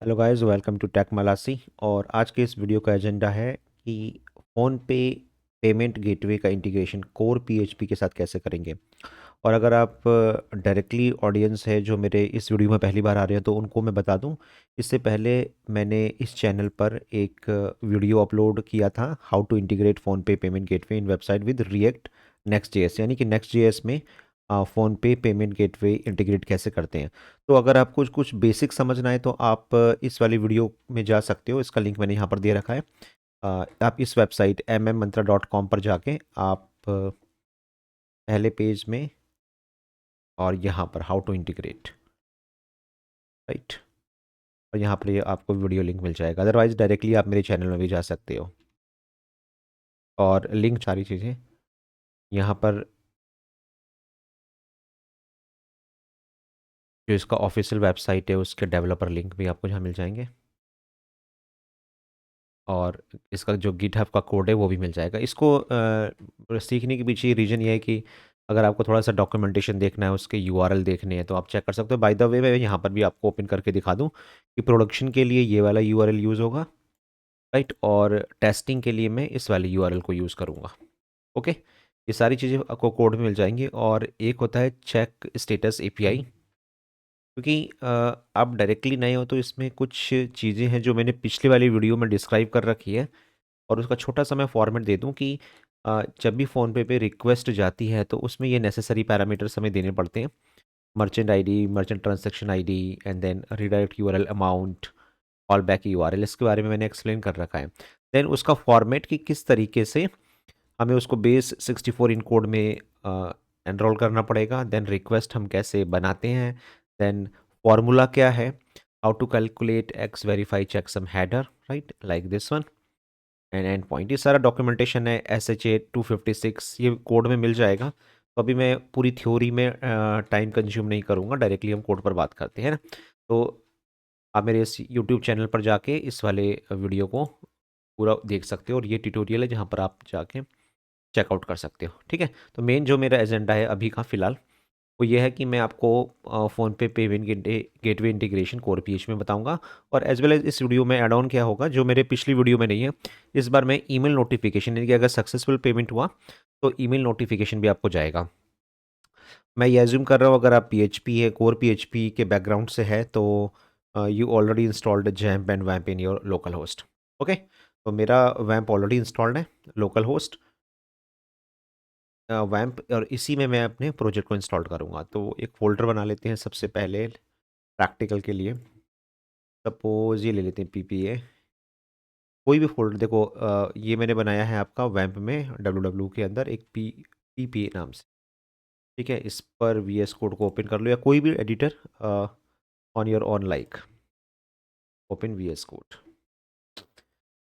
Hello guys, welcome to tech मलासी। और आज के इस वीडियो का एजेंडा है कि फ़ोन पे पेमेंट गेटवे का इंटीग्रेशन कोर पीएचपी के साथ कैसे करेंगे। और अगर आप डायरेक्टली ऑडियंस है जो मेरे इस वीडियो में पहली बार आ रहे हैं तो उनको मैं बता दूं, इससे पहले मैंने इस चैनल पर एक वीडियो अपलोड किया था, हाउ टू इंटीग्रेट फ़ोन पे payment gateway in website with react next JS, यानी कि नेक्स्ट जेएस में फ़ोन पे पेमेंट गेटवे इंटीग्रेट कैसे करते हैं। तो अगर आपको कुछ कुछ बेसिक समझना है तो आप इस वाली वीडियो में जा सकते हो। इसका लिंक मैंने यहाँ पर दे रखा है। आप इस वेबसाइट mmmantra.com पर जाके आप पहले पेज में और यहाँ पर हाउ टू इंटीग्रेट, राइट, और यहाँ पर ये आपको वीडियो लिंक मिल जाएगा। अदरवाइज डायरेक्टली आप मेरे चैनल में भी जा सकते हो और लिंक सारी चीज़ें यहाँ पर जो इसका ऑफिशियल वेबसाइट है उसके डेवलपर लिंक भी आपको यहाँ मिल जाएंगे और इसका जो गिटहब का कोड है वो भी मिल जाएगा। इसको सीखने के पीछे रीज़न ये है कि अगर आपको थोड़ा सा डॉक्यूमेंटेशन देखना है, उसके यूआरएल देखने हैं तो आप चेक कर सकते हो। बाय द वे मैं यहाँ पर भी आपको ओपन करके दिखा दूँ कि प्रोडक्शन के लिए ये वाला यूआरएल यूज़ होगा, राइट, और टेस्टिंग के लिए मैं इस वाले यूआरएल को यूज़ करूँगा। ओके, ये सारी चीज़ें आपको कोड में मिल जाएंगी। और एक होता है चेक स्टेटस एपीआई, क्योंकि आप डायरेक्टली नए हो तो इसमें कुछ चीज़ें हैं जो मैंने पिछले वाली वीडियो में डिस्क्राइब कर रखी है। और उसका छोटा सा मैं फॉर्मेट दे दूं कि जब भी फ़ोन पे रिक्वेस्ट जाती है तो उसमें ये नेसेसरी पैरामीटर्स हमें देने पड़ते हैं। Merchant ID, merchant transaction ID, and then redirect URL amount, call back URL, इसके बारे में मैंने एक्सप्लेन कर रखा है। देन उसका फॉर्मेट कि किस तरीके से हमें उसको बेस 64 इन कोड में एनरोल करना पड़ेगा। देन रिक्वेस्ट हम कैसे बनाते हैं, देन फॉर्मूला क्या है, how to calculate X verify checksum header, right, like this one, and endpoint. ये सारा डॉक्यूमेंटेशन है SHA 256, ये कोड में मिल जाएगा। तो अभी मैं पूरी थ्योरी में टाइम कंज्यूम नहीं करूँगा, डायरेक्टली हम कोड पर बात करते हैं ना। तो आप मेरे इस यूट्यूब चैनल पर जाके इस वाले वीडियो को पूरा देख सकते हो और ये ट्यूटोरियल है जहाँ पर आप जाके चेकआउट कर सकते हो। ठीक है, तो मेन जो मेरा एजेंडा है अभी का फ़िलहाल वो ये है कि मैं आपको फ़ोन पे payment gateway integration core pH में बताऊंगा। और एज वेल एज इस वीडियो में ऐड ऑन क्या होगा जो मेरे पिछली वीडियो में नहीं है, इस बार मैं ईमेल नोटिफिकेशन, यानी कि अगर सक्सेसफुल पेमेंट हुआ तो ईमेल नोटिफिकेशन भी आपको जाएगा। मैं ये एज्यूम कर रहा हूँ अगर आप पीएचपी है, कोर पीएचपी के बैकग्राउंड से है तो you already installed XAMPP and vamp in your local host. Okay, तो मेरा वैम्प ऑलरेडी इंस्टॉल्ड है लोकल होस्ट वैम्प, और इसी में मैं अपने प्रोजेक्ट को इंस्टॉल करूँगा। तो एक फ़ोल्डर बना लेते हैं सबसे पहले प्रैक्टिकल के लिए। सपोज़ ये ले लेते हैं पीपीए, कोई भी फ़ोल्डर। देखो ये मैंने बनाया है आपका वैम्प में डब्ल्यू के अंदर एक पीपीए नाम से। ठीक है, इस पर वीएस कोड को ओपन कर लो या कोई भी editor on your own, like open VS code.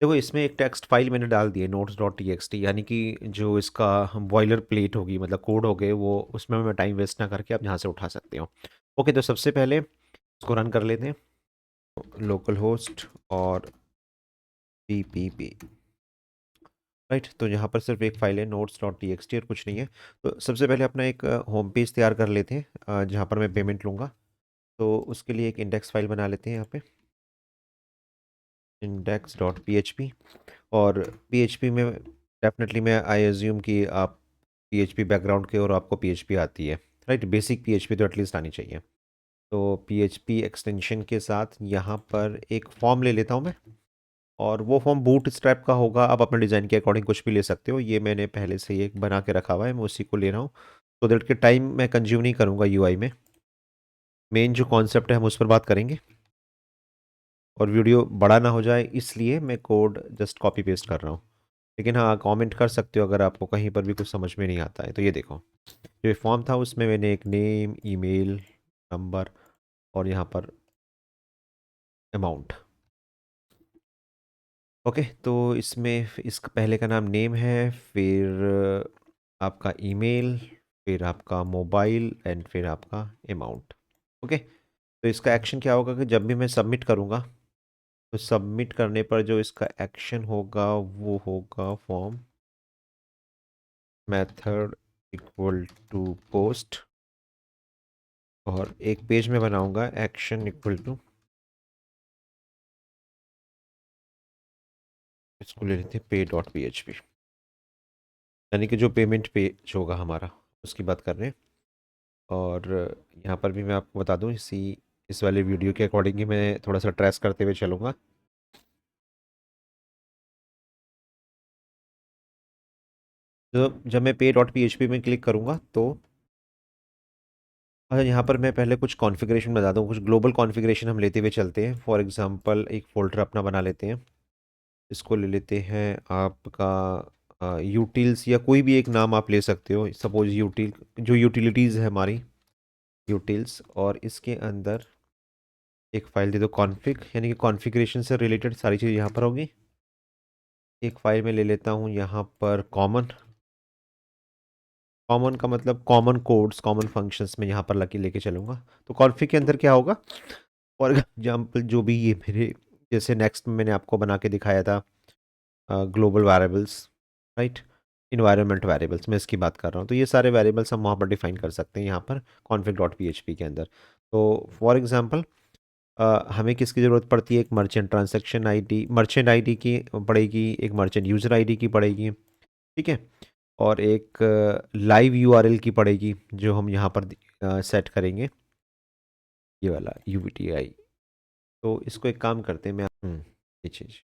देखो इसमें एक टेक्स्ट फाइल मैंने डाल दी है notes.txt, यानी कि जो इसका बॉयलर प्लेट होगी, मतलब कोड हो गए वो, उसमें मैं टाइम वेस्ट ना करके आप यहाँ से उठा सकते हो। ओके, तो सबसे पहले इसको रन कर लेते हैं, लोकल होस्ट और पीपीपी, राइट। तो यहाँ पर सिर्फ एक फाइल है notes.txt और कुछ नहीं है। तो सबसे पहले अपना एक होम पेज तैयार कर लेते हैं जहाँ पर मैं पेमेंट लूँगा। तो उसके लिए एक इंडेक्स फाइल बना लेते हैं यहाँ पे, index.php। और पीएचपी में डेफिनेटली मैं आई एज्यूम कि आप पीएचपी बैकग्राउंड के और आपको पीएचपी आती है, राइट, बेसिक पीएचपी तो एटलीस्ट आनी चाहिए। तो पीएचपी एक्सटेंशन के साथ यहाँ पर एक फॉर्म ले लेता हूँ मैं, और वो फॉर्म बूट स्ट्रैप का होगा। आप अपने डिज़ाइन के अकॉर्डिंग कुछ भी ले सकते हो। ये मैंने पहले से ही एक बना के रखा हुआ है, मैं उसी को ले रहा हूँ। तो दैट के टाइम मैं कंज्यूम नहीं करूँगा यूआई में। मेन जो कॉन्सेप्ट है हम उस पर बात करेंगे और वीडियो बड़ा ना हो जाए इसलिए मैं कोड जस्ट कॉपी पेस्ट कर रहा हूँ। लेकिन हाँ, कमेंट कर सकते हो अगर आपको कहीं पर भी कुछ समझ में नहीं आता है। तो ये देखो, जो फॉर्म था उसमें मैंने एक नेम, ईमेल, नंबर और यहाँ पर अमाउंट। ओके, तो इसमें इसका पहले का नाम नेम है, फिर आपका ईमेल, फिर आपका मोबाइल एंड फिर आपका अमाउंट। ओके, तो इसका एक्शन क्या होगा कि जब भी मैं सबमिट करूँगा तो सबमिट करने पर जो इसका एक्शन होगा वो होगा form method equal to post, और एक पेज में बनाऊंगा एक्शन इक्वल टू इसको ले लेते हैं पे डॉट पी एच पी, यानी कि जो पेमेंट पेज होगा हमारा उसकी बात कर रहे हैं। और यहाँ पर भी मैं आपको बता दूँ, इस वाले वीडियो के अकॉर्डिंग ही मैं थोड़ा सा ट्रेस करते हुए चलूँगा। तो जब मैं पे डॉट पी एच पी में क्लिक करूँगा तो अच्छा, यहाँ पर मैं पहले कुछ कॉन्फ़िगरेशन बता दूँ, कुछ ग्लोबल कॉन्फ़िगरेशन हम लेते हुए चलते हैं। फॉर एग्ज़ाम्पल एक फ़ोल्डर अपना बना लेते हैं। इसको ले लेते हैं आपका यूटिल्स, या कोई भी एक नाम आप ले सकते हो। सपोज़ जो यूटिलिटीज़ है हमारी, यूटिल्स, और इसके अंदर एक फ़ाइल दे दो कॉन्फ़िग, यानी कि कॉन्फ़िगरेशन से रिलेटेड सारी चीज़ यहाँ पर होगी। एक फ़ाइल में ले लेता हूँ यहाँ पर कॉमन। कॉमन का मतलब कॉमन कोड्स, कॉमन फंक्शंस में यहाँ पर लगे लेके चलूँगा। तो कॉन्फ़िग के अंदर क्या होगा, फॉर एग्जाम्पल जो भी ये मेरे, जैसे नेक्स्ट में मैंने आपको बना के दिखाया था global variables, right, environment variables, मैं इसकी बात कर रहा हूँ। तो ये सारे वेरिएबल्स हम वहाँ पर डिफाइन कर सकते हैं यहाँ पर config dot P H P के अंदर। तो फॉर एग्जांपल हमें किसकी ज़रूरत पड़ती है, एक merchant transaction ID, merchant ID की पड़ेगी, एक मर्चेंट यूज़र आईडी की पड़ेगी, ठीक है, और एक लाइव यूआरएल की पड़ेगी जो हम यहाँ पर सेट करेंगे, ये वाला यूवीटीआई। तो इसको एक काम करते हैं, मैं ये चीज़,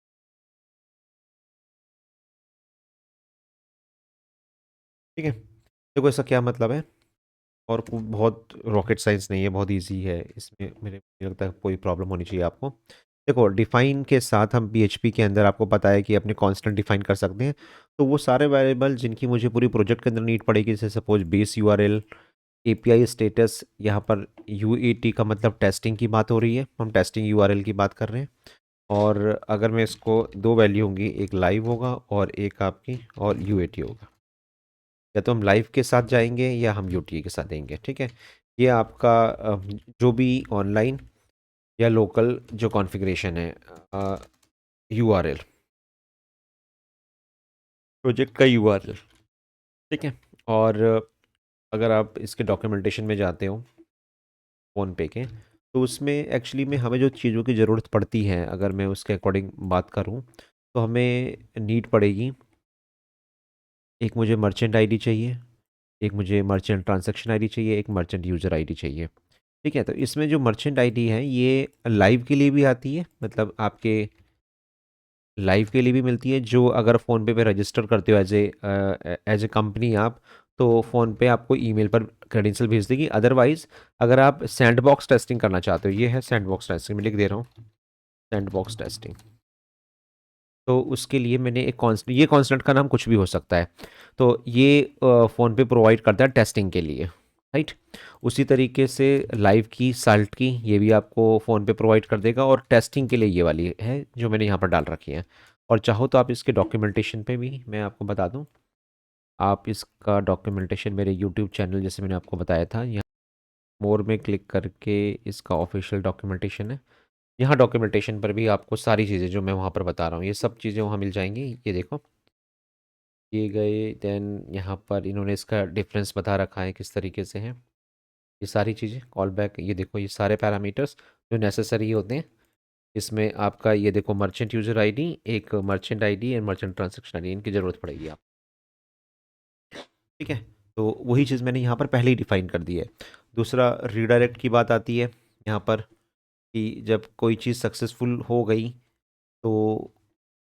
ठीक है। देखो इसका क्या मतलब है, और बहुत रॉकेट साइंस नहीं है, बहुत इजी है। इसमें मेरे मुझे लगता है कोई प्रॉब्लम होनी चाहिए आपको। देखो डिफाइन के साथ हम पीएचपी के अंदर आपको पता है कि अपने कांस्टेंट डिफाइन कर सकते हैं। तो वो सारे वेरिएबल जिनकी मुझे पूरी प्रोजेक्ट के अंदर नीड पड़ेगी, जैसे suppose base URL, API status, यहाँ पर यूएटी का मतलब टेस्टिंग की बात हो रही है, हम टेस्टिंग यूआरएल की बात कर रहे हैं। और अगर मैं इसको दो वैल्यू होंगी, एक लाइव होगा और एक आपकी और यूएटी होगा। या तो हम लाइव के साथ जाएंगे या हम यूटीए के साथ देंगे, ठीक है। ये आपका जो भी ऑनलाइन या लोकल जो कॉन्फ़िगरेशन है, यूआरएल, प्रोजेक्ट का यूआरएल, ठीक है। और अगर आप इसके डॉक्यूमेंटेशन में जाते हो फ़ोनपे के, तो उसमें एक्चुअली में हमें जो चीज़ों की ज़रूरत पड़ती है, अगर मैं उसके अकॉर्डिंग बात करूँ, तो हमें नीड पड़ेगी, एक मुझे मर्चेंट आईडी चाहिए, एक मुझे मर्चेंट ट्रांजैक्शन आईडी चाहिए, एक मर्चेंट यूज़र आईडी चाहिए, ठीक है। तो इसमें जो मर्चेंट आईडी है ये लाइव के लिए भी आती है, मतलब आपके लाइव के लिए भी मिलती है। जो अगर फ़ोनपे पे रजिस्टर करते हो एज ए कंपनी आप, तो फ़ोनपे आपको ईमेल पर क्रेडेंशियल भेज देगी। अदरवाइज़ अगर आप सैंडबॉक्स टेस्टिंग करना चाहते हो, ये है सैंडबॉक्स टेस्टिंग, मैं लिख दे रहा हूँ सैंडबॉक्स टेस्टिंग। तो उसके लिए मैंने एक कॉन्स्टेंट, ये कॉन्स्टेंट का नाम कुछ भी हो सकता है। तो ये फ़ोन पे प्रोवाइड करता है टेस्टिंग के लिए, राइट। उसी तरीके से लाइव की, साल्ट की, ये भी आपको फ़ोन पे प्रोवाइड कर देगा। और टेस्टिंग के लिए ये वाली है जो मैंने यहाँ पर डाल रखी है। और चाहो तो आप इसके डॉक्यूमेंटेशन पे भी मैं आपको बता दूँ, आप इसका डॉक्यूमेंटेशन मेरे यूट्यूब चैनल, जैसे मैंने आपको बताया था, यहाँ मोर में क्लिक करके इसका ऑफिशियल डॉक्यूमेंटेशन है। यहाँ डॉक्यूमेंटेशन पर भी आपको सारी चीज़ें जो मैं वहाँ पर बता रहा हूँ, ये सब चीज़ें वहाँ मिल जाएंगी। ये देखो, ये गए, देन यहाँ पर इन्होंने इसका डिफरेंस बता रखा है किस तरीके से है। ये सारी चीज़ें कॉल बैक, ये देखो ये सारे पैरामीटर्स जो नेसेसरी होते हैं। इसमें आपका ये देखो मर्चेंट यूज़र आईडी, एक merchant ID and merchant transaction ID, इनकी ज़रूरत पड़ेगी आप, ठीक है। तो वही चीज़ मैंने यहाँ पर पहले ही डिफाइन कर दी है। दूसरा रीडायरेक्ट की बात आती है यहाँ पर, कि जब कोई चीज़ सक्सेसफुल हो गई तो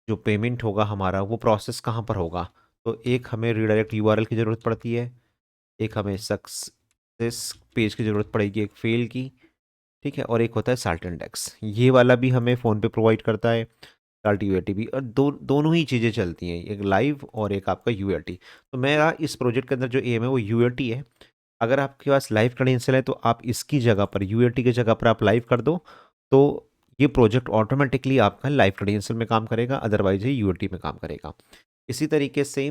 जो पेमेंट होगा हमारा वो प्रोसेस कहाँ पर होगा। तो एक हमें रीडायरेक्ट यूआरएल की ज़रूरत पड़ती है, एक हमें सक्सेस पेज की ज़रूरत पड़ेगी, एक फेल की, ठीक है, और एक होता है साल्ट इंडेक्स, ये वाला भी हमें फ़ोन पे प्रोवाइड करता है। साल्ट यूएटी भी, और दोनों ही चीज़ें चलती हैं, एक लाइव और एक आपका यूएटी। तो मेरा इस प्रोजेक्ट के अंदर जो एम है वो यूएटी है। अगर आपके पास लाइव क्रेडेंशियल है तो आप इसकी जगह पर, यूएटी की जगह पर आप लाइव कर दो, तो ये प्रोजेक्ट ऑटोमेटिकली आपका लाइव क्रेडेंशियल में काम करेगा, अदरवाइज ये यूएटी में काम करेगा। इसी तरीके से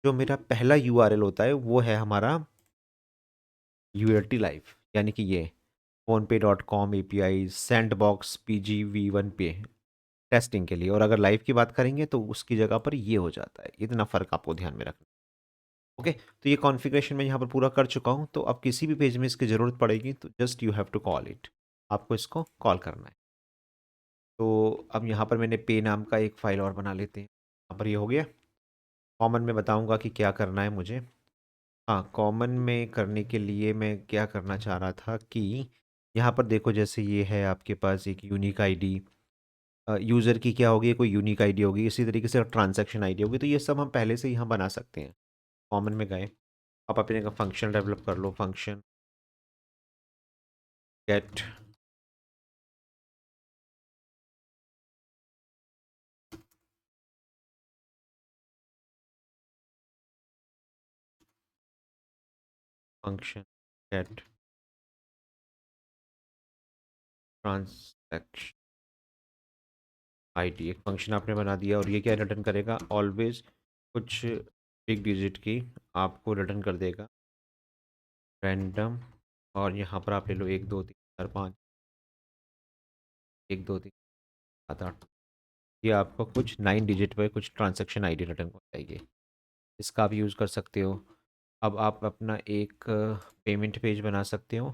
जो मेरा पहला यूआरएल होता है वो है हमारा यूएटी लाइव, यानी कि ये फोनपे.com एपीआई सैंडबॉक्स PGV1 पे टेस्टिंग के लिए। और अगर लाइव की बात करेंगे तो उसकी जगह पर ये हो जाता है। इतना फ़र्क आपको ध्यान में रखना। ओके, तो ये कॉन्फ़िगरेशन मैं यहाँ पर पूरा कर चुका हूँ। तो अब किसी भी पेज में इसकी ज़रूरत पड़ेगी तो just you have to call it, आपको इसको कॉल करना है। तो अब यहाँ पर मैंने पे नाम का एक फ़ाइल और बना लेते हैं। यहाँ पर ये हो गया। कॉमन में बताऊंगा कि क्या करना है मुझे। हाँ, कॉमन में करने के लिए मैं क्या करना चाह रहा था कि यहाँ पर देखो, जैसे ये है आपके पास एक यूनिक आईडी, यूज़र की क्या होगी, कोई यूनिक आईडी होगी, इसी तरीके से ट्रांजैक्शन आईडी होगी, तो ये सब हम पहले से यहाँ बना सकते हैं। कॉमन में गए, आप अपने का फंक्शन डेवलप कर लो, function get function get transaction ID, एक फंक्शन आपने बना दिया, और ये क्या रिटर्न करेगा, ऑलवेज कुछ बिग डिजिट की आपको रिटर्न कर देगा, रैंडम। और यहाँ पर आप ले लो 1 2 3 4 5, 1 2 3 7 8, ये आपको कुछ 9 डिजिट पे कुछ ट्रांजैक्शन आईडी रिटर्न हो जाएगी। इसका आप यूज़ कर सकते हो। अब आप अपना एक पेमेंट पेज बना सकते हो।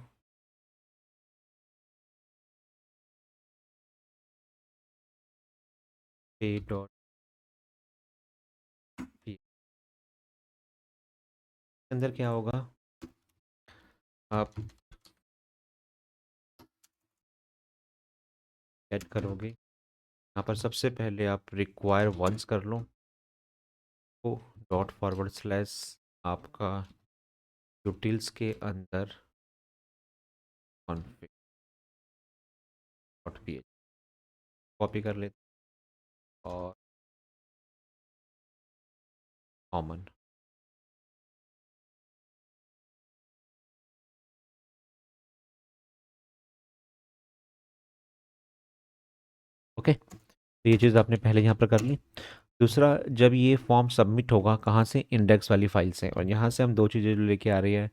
पे डॉट पी अंदर क्या होगा, आप ऐड करोगे, यहाँ पर सबसे पहले आप रिक्वायर वंस कर लो, तो ./ आपका यूटिल्स के अंदर config .php कॉपी कर लेते और कॉमन। ओके, तो ये चीज़ आपने पहले यहाँ पर कर ली। दूसरा, जब ये फॉर्म सबमिट होगा कहाँ से, इंडेक्स वाली फाइल से, और यहाँ से हम दो चीज़ें जो लेके आ रही है,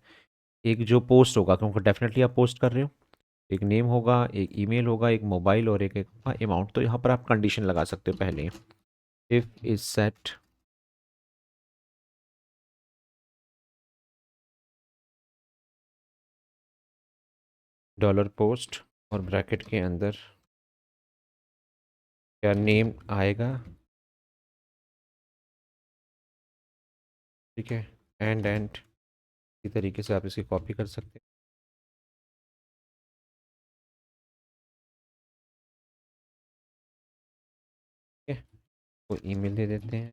एक जो पोस्ट होगा, क्योंकि डेफिनेटली आप पोस्ट कर रहे हो, एक नेम होगा, एक ईमेल होगा, एक मोबाइल, और एक अमाउंट। तो यहाँ पर आप कंडीशन लगा सकते हो पहले, इफ़ इज सेट $पोस्ट, और ब्रैकेट के अंदर क्या नेम आएगा, ठीक है, एंड इसी तरीके से आप इसकी कॉपी कर सकते हैं, ठीक है। वो ईमेल दे देते हैं,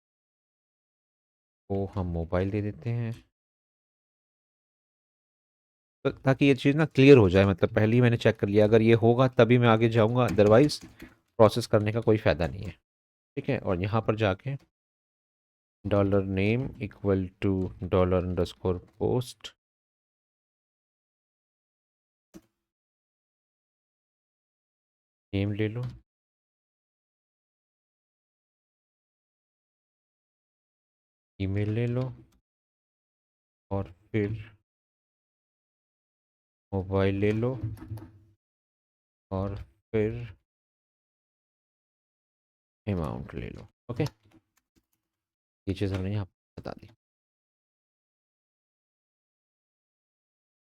वो हम मोबाइल दे देते हैं, तो ताकि ये चीज़ ना क्लियर हो जाए, मतलब पहले ही मैंने चेक कर लिया, अगर ये होगा तभी मैं आगे जाऊँगा, अदरवाइज़ प्रोसेस करने का कोई फ़ायदा नहीं है, ठीक है। और यहाँ पर जाके $name equal to $_post, name ले लो, ईमेल ले लो, और फिर मोबाइल ले लो, और फिर अमाउंट ले लो। ओके, ये चीज़ हमने यहाँ बता दी।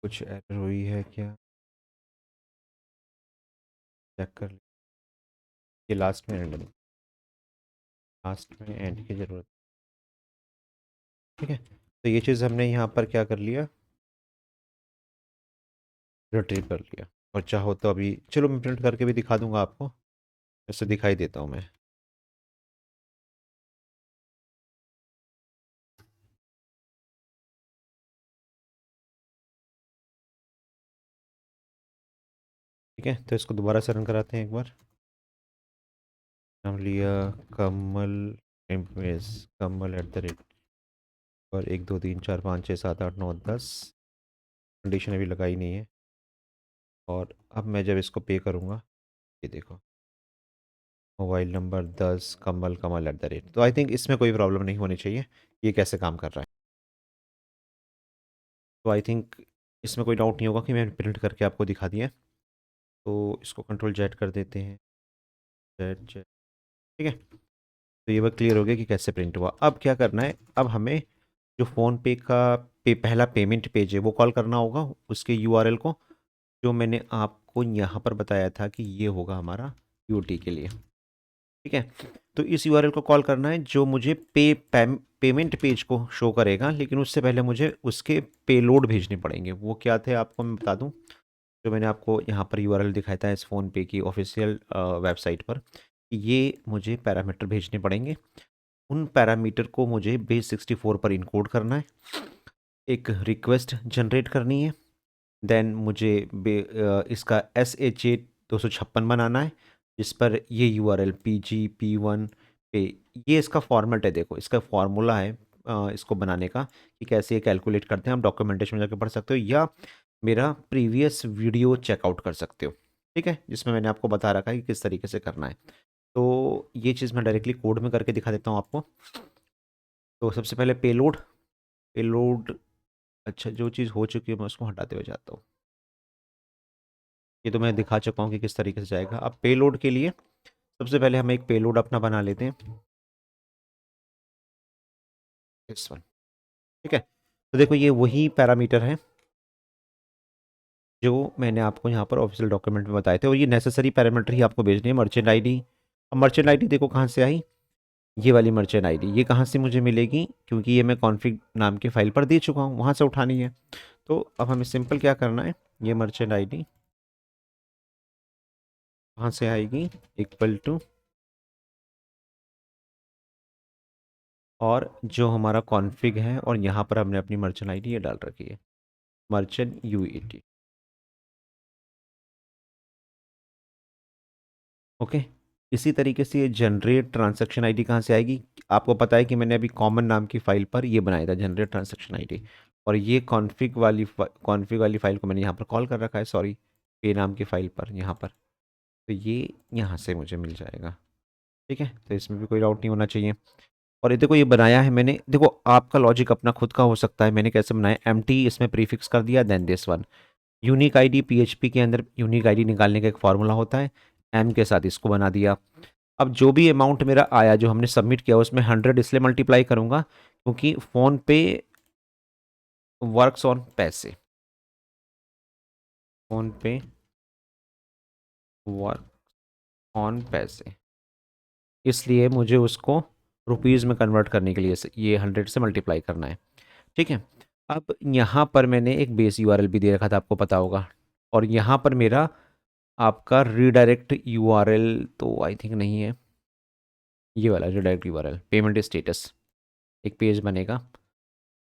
कुछ एरर हुई है क्या, चेक कर ले, ये लास्ट में एंड, लास्ट में एंड की ज़रूरत, ठीक है। तो ये चीज़ हमने यहाँ पर क्या कर लिया, रिट्रीव कर लिया। और चाहो तो अभी चलो मैं प्रिंट करके भी दिखा दूंगा आपको, ऐसे दिखाई देता हूँ मैं, ठीक है। तो इसको दोबारा से रन कराते हैं एक बार। नाम लिया कमल, एम्प्रेस कमल @ और 1 2 3 4 5 6 7 8 9 10, कंडीशन अभी लगाई नहीं है। और अब मैं जब इसको पे करूँगा, ये देखो, मोबाइल नंबर 10 कमल कमल @ तो आई थिंक इसमें कोई प्रॉब्लम नहीं होनी चाहिए, ये कैसे काम कर रहा है। तो आई थिंक इसमें कोई डाउट नहीं होगा कि मैंने प्रिंट करके आपको दिखा दिया है। तो इसको कंट्रोल Z कर देते हैं, Z, ठीक है। तो ये बात क्लियर हो गया कि कैसे प्रिंट हुआ। अब क्या करना है, अब हमें जो फ़ोन पे का पहला पेमेंट पेज है वो कॉल करना होगा, उसके यूआरएल को, जो मैंने आपको यहाँ पर बताया था कि ये होगा हमारा यूटी के लिए। ठीक है। तो इस यूआरएल को कॉल करना है जो मुझे पेमेंट पेज को शो करेगा, लेकिन उससे पहले मुझे उसके पेलोड भेजने पड़ेंगे। वो क्या थे आपको मैं बता दूं। जो मैंने आपको यहाँ पर यूआरएल दिखाया था इस फ़ोन पे की ऑफिशियल वेबसाइट पर, ये मुझे पैरामीटर भेजने पड़ेंगे। उन पैरामीटर को मुझे बेस 64 पर इनकोड करना है, एक रिक्वेस्ट जनरेट करनी है, देन मुझे इसका SHA-256 बनाना है, जिस पर ये URL PG P1 पे, ये इसका फॉर्मेट है। देखो इसका फॉर्मूला है इसको बनाने का कि कैसे ये कैलकुलेट करते हैं। आप डॉक्यूमेंटेशन में जाकर पढ़ सकते हो या मेरा प्रीवियस वीडियो चेकआउट कर सकते हो, ठीक है, जिसमें मैंने आपको बता रखा है कि किस तरीके से करना है। तो ये चीज़ मैं डायरेक्टली कोड में करके दिखा देता हूँ आपको। तो सबसे पहले पेलोड पेलोड अच्छा, जो चीज़ हो चुकी है मैं उसको हटाते हुए जाता हूँ। ये तो मैं दिखा चुका हूँ कि किस तरीके से जाएगा। अब पेलोड के लिए सबसे पहले हम एक पेलोड अपना बना लेते हैं, इस वन, ठीक है। तो देखो ये वही पैरामीटर है जो मैंने आपको यहाँ पर ऑफिशियल डॉक्यूमेंट में बताए थे, और ये नेसेसरी पैरामीटर ही आपको भेजनी है। मर्चेंट आईडी, अब मर्चेंट आईडी देखो कहाँ से आई, ये वाली मर्चेंट आईडी, ये कहाँ से मुझे मिलेगी, क्योंकि ये मैं कॉन्फ़िग नाम की फ़ाइल पर दे चुका हूँ, वहाँ से उठानी है। तो अब हमें सिंपल क्या करना है, ये मर्चेंट आईडी कहाँ से आएगी, इक्वल टू, और जो हमारा कॉन्फ़िग है, और यहाँ पर हमने अपनी मर्चेंट आईडी ये डाल रखी है, मर्चेंट UET, ओके। इसी तरीके से ये जनरेट ट्रांजैक्शन आईडी कहाँ से आएगी, आपको पता है कि मैंने अभी कॉमन नाम की फ़ाइल पर ये बनाया था जनरेट ट्रांजैक्शन आईडी, और ये कॉन्फ़िग वाली फ़ाइल को मैंने यहाँ पर कॉल कर रखा है, सॉरी, पे नाम की फ़ाइल पर यहाँ पर। तो ये यहाँ से मुझे मिल जाएगा, ठीक है। तो इसमें भी कोई डाउट नहीं होना चाहिए। और ये देखो ये बनाया है मैंने, देखो आपका लॉजिक अपना खुद का हो सकता है। मैंने कैसे बनाया, एम्प्टी इसमें प्रीफिक्स कर दिया, then this one unique ID, PHP के अंदर यूनिक आईडी निकालने का एक फार्मूला होता है, एम के साथ इसको बना दिया। अब जो भी अमाउंट मेरा आया जो हमने सबमिट किया उसमें 100 इसलिए मल्टीप्लाई करूंगा क्योंकि फ़ोन पे वर्क्स ऑन पैसे, फ़ोन पे वर्क ऑन पैसे, इसलिए मुझे उसको रुपीज़ में कन्वर्ट करने के लिए ये 100 से मल्टीप्लाई करना है, ठीक है। अब यहाँ पर मैंने एक बेस यूआरएल भी दे रखा था, आपको पता होगा, और यहाँ पर मेरा आपका रीडायरेक्ट यूआरएल तो आई थिंक नहीं है, ये वाला रीडायरेक्ट यूआरएल पेमेंट स्टेटस एक पेज बनेगा,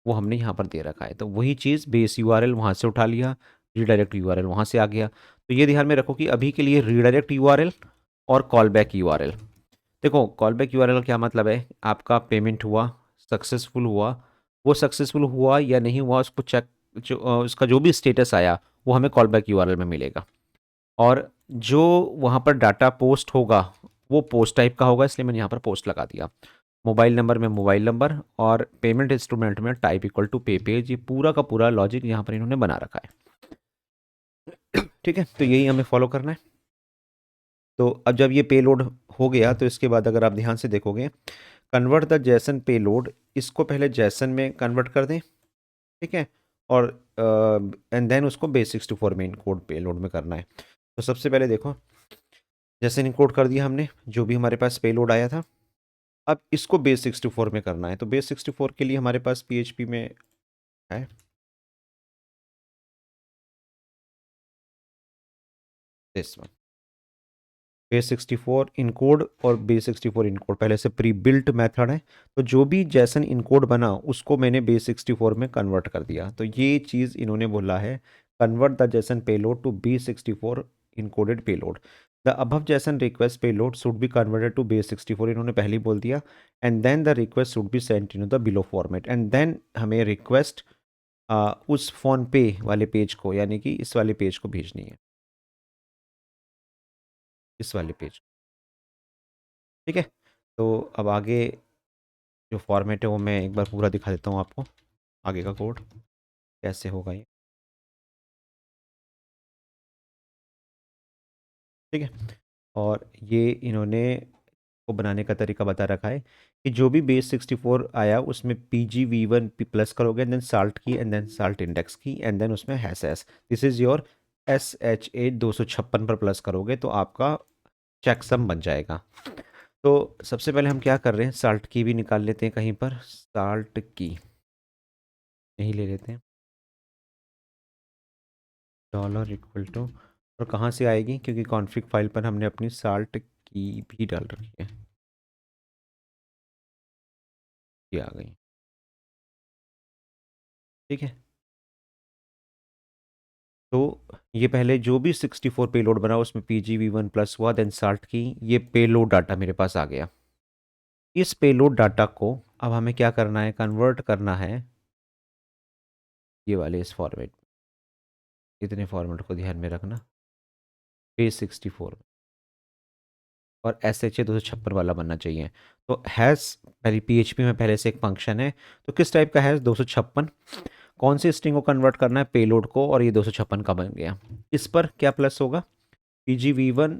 वो हमने यहाँ पर दे रखा है। तो वही चीज़ बेस यूआरएल वहाँ से उठा लिया, रीडायरेक्ट यूआरएल वहाँ से आ गया। तो ये ध्यान में रखो कि अभी के लिए रीडायरेक्ट यूआरएल और कॉल बैक यूआरएल। देखो कॉल बैक यूआरएल का क्या मतलब है, आपका पेमेंट हुआ, सक्सेसफुल हुआ, वो सक्सेसफुल हुआ या नहीं हुआ उसको चेक, जो उसका जो भी स्टेटस आया वो हमें कॉल बैक यूआरएल में मिलेगा। और जो वहाँ पर डाटा पोस्ट होगा वो पोस्ट टाइप का होगा, इसलिए मैंने यहाँ पर पोस्ट लगा दिया। मोबाइल नंबर में मोबाइल नंबर, और पेमेंट इंस्ट्रूमेंट में टाइप इक्वल टू पे पेज। ये पूरा का पूरा लॉजिक यहाँ पर इन्होंने बना रखा है, ठीक है। तो यही हमें फॉलो करना है। तो अब जब ये पेलोड हो गया तो इसके बाद अगर आप ध्यान से देखोगे, कन्वर्ट द जैसन पेलोड, इसको पहले जैसन में कन्वर्ट कर दें, ठीक है, और एंड देन उसको बेस 64 में इनकोड पेलोड में करना है। तो सबसे पहले देखो जैसे इनकोड कर दिया हमने जो भी हमारे पास पेलोड आया था, अब इसको बेस 64 में करना है। तो बेस 64 के लिए हमारे पास PHP में है दिस वन, बेस 64 इनकोड और बेस 64 इनकोड पहले से प्री बिल्ट मेथड है। तो जो भी जैसन इनकोड बना उसको मैंने बेस 64 में कन्वर्ट कर दिया। तो ये चीज़ इन्होंने बोला है, convert the JSON payload to base 64 encoded payload. The above JSON request payload should be converted to base 64, इन्होंने पहले ही बोल दिया। And then the request should be sent in the below format, and then हमें request उस PhonePe वाले page को, यानी कि इस वाले पेज को भेजनी है, इस वाले पेज, ठीक है। तो अब आगे जो फॉर्मेट है वो मैं एक बार पूरा दिखा देता हूँ आपको, आगे का कोड कैसे होगा ये, ठीक है। और ये इन्होंने को बनाने का तरीका बता रखा है कि जो भी बेस 64 आया उसमें PGV1 प्लस करोगे, एंड देन साल्ट की, एंड देन साल्ट इंडेक्स की, एंड देन उसमें hash S, this is your SHA 256 पर प्लस करोगे तो आपका चेकसम बन जाएगा। तो सबसे पहले हम क्या कर रहे हैं, साल्ट की भी निकाल लेते हैं कहीं पर, साल्ट की यही ले लेते हैं, डॉलर इक्वल टू, और कहाँ से आएगी, क्योंकि कॉन्फ़िग फाइल पर हमने अपनी साल्ट की भी डाल रखी है, ये आ गई। ठीक है, तो ये पहले जो भी 64 पेलोड बना उसमें PGV1 प्लस हुआ, देन साल्ट की, ये पेलोड डाटा मेरे पास आ गया। इस पेलोड डाटा को अब हमें क्या करना है, कन्वर्ट करना है ये वाले इस फॉर्मेट, इतने फॉर्मेट को ध्यान में रखना, पेज 64 और SHA 256 वाला बनना चाहिए। तो हैश पहले PHP में पहले से एक फंक्शन है, तो किस टाइप का हैश, 256, कौन सी स्ट्रिंग को कन्वर्ट करना है, पेलोड को, और ये 256 का बन गया। इस पर क्या प्लस होगा, PGV1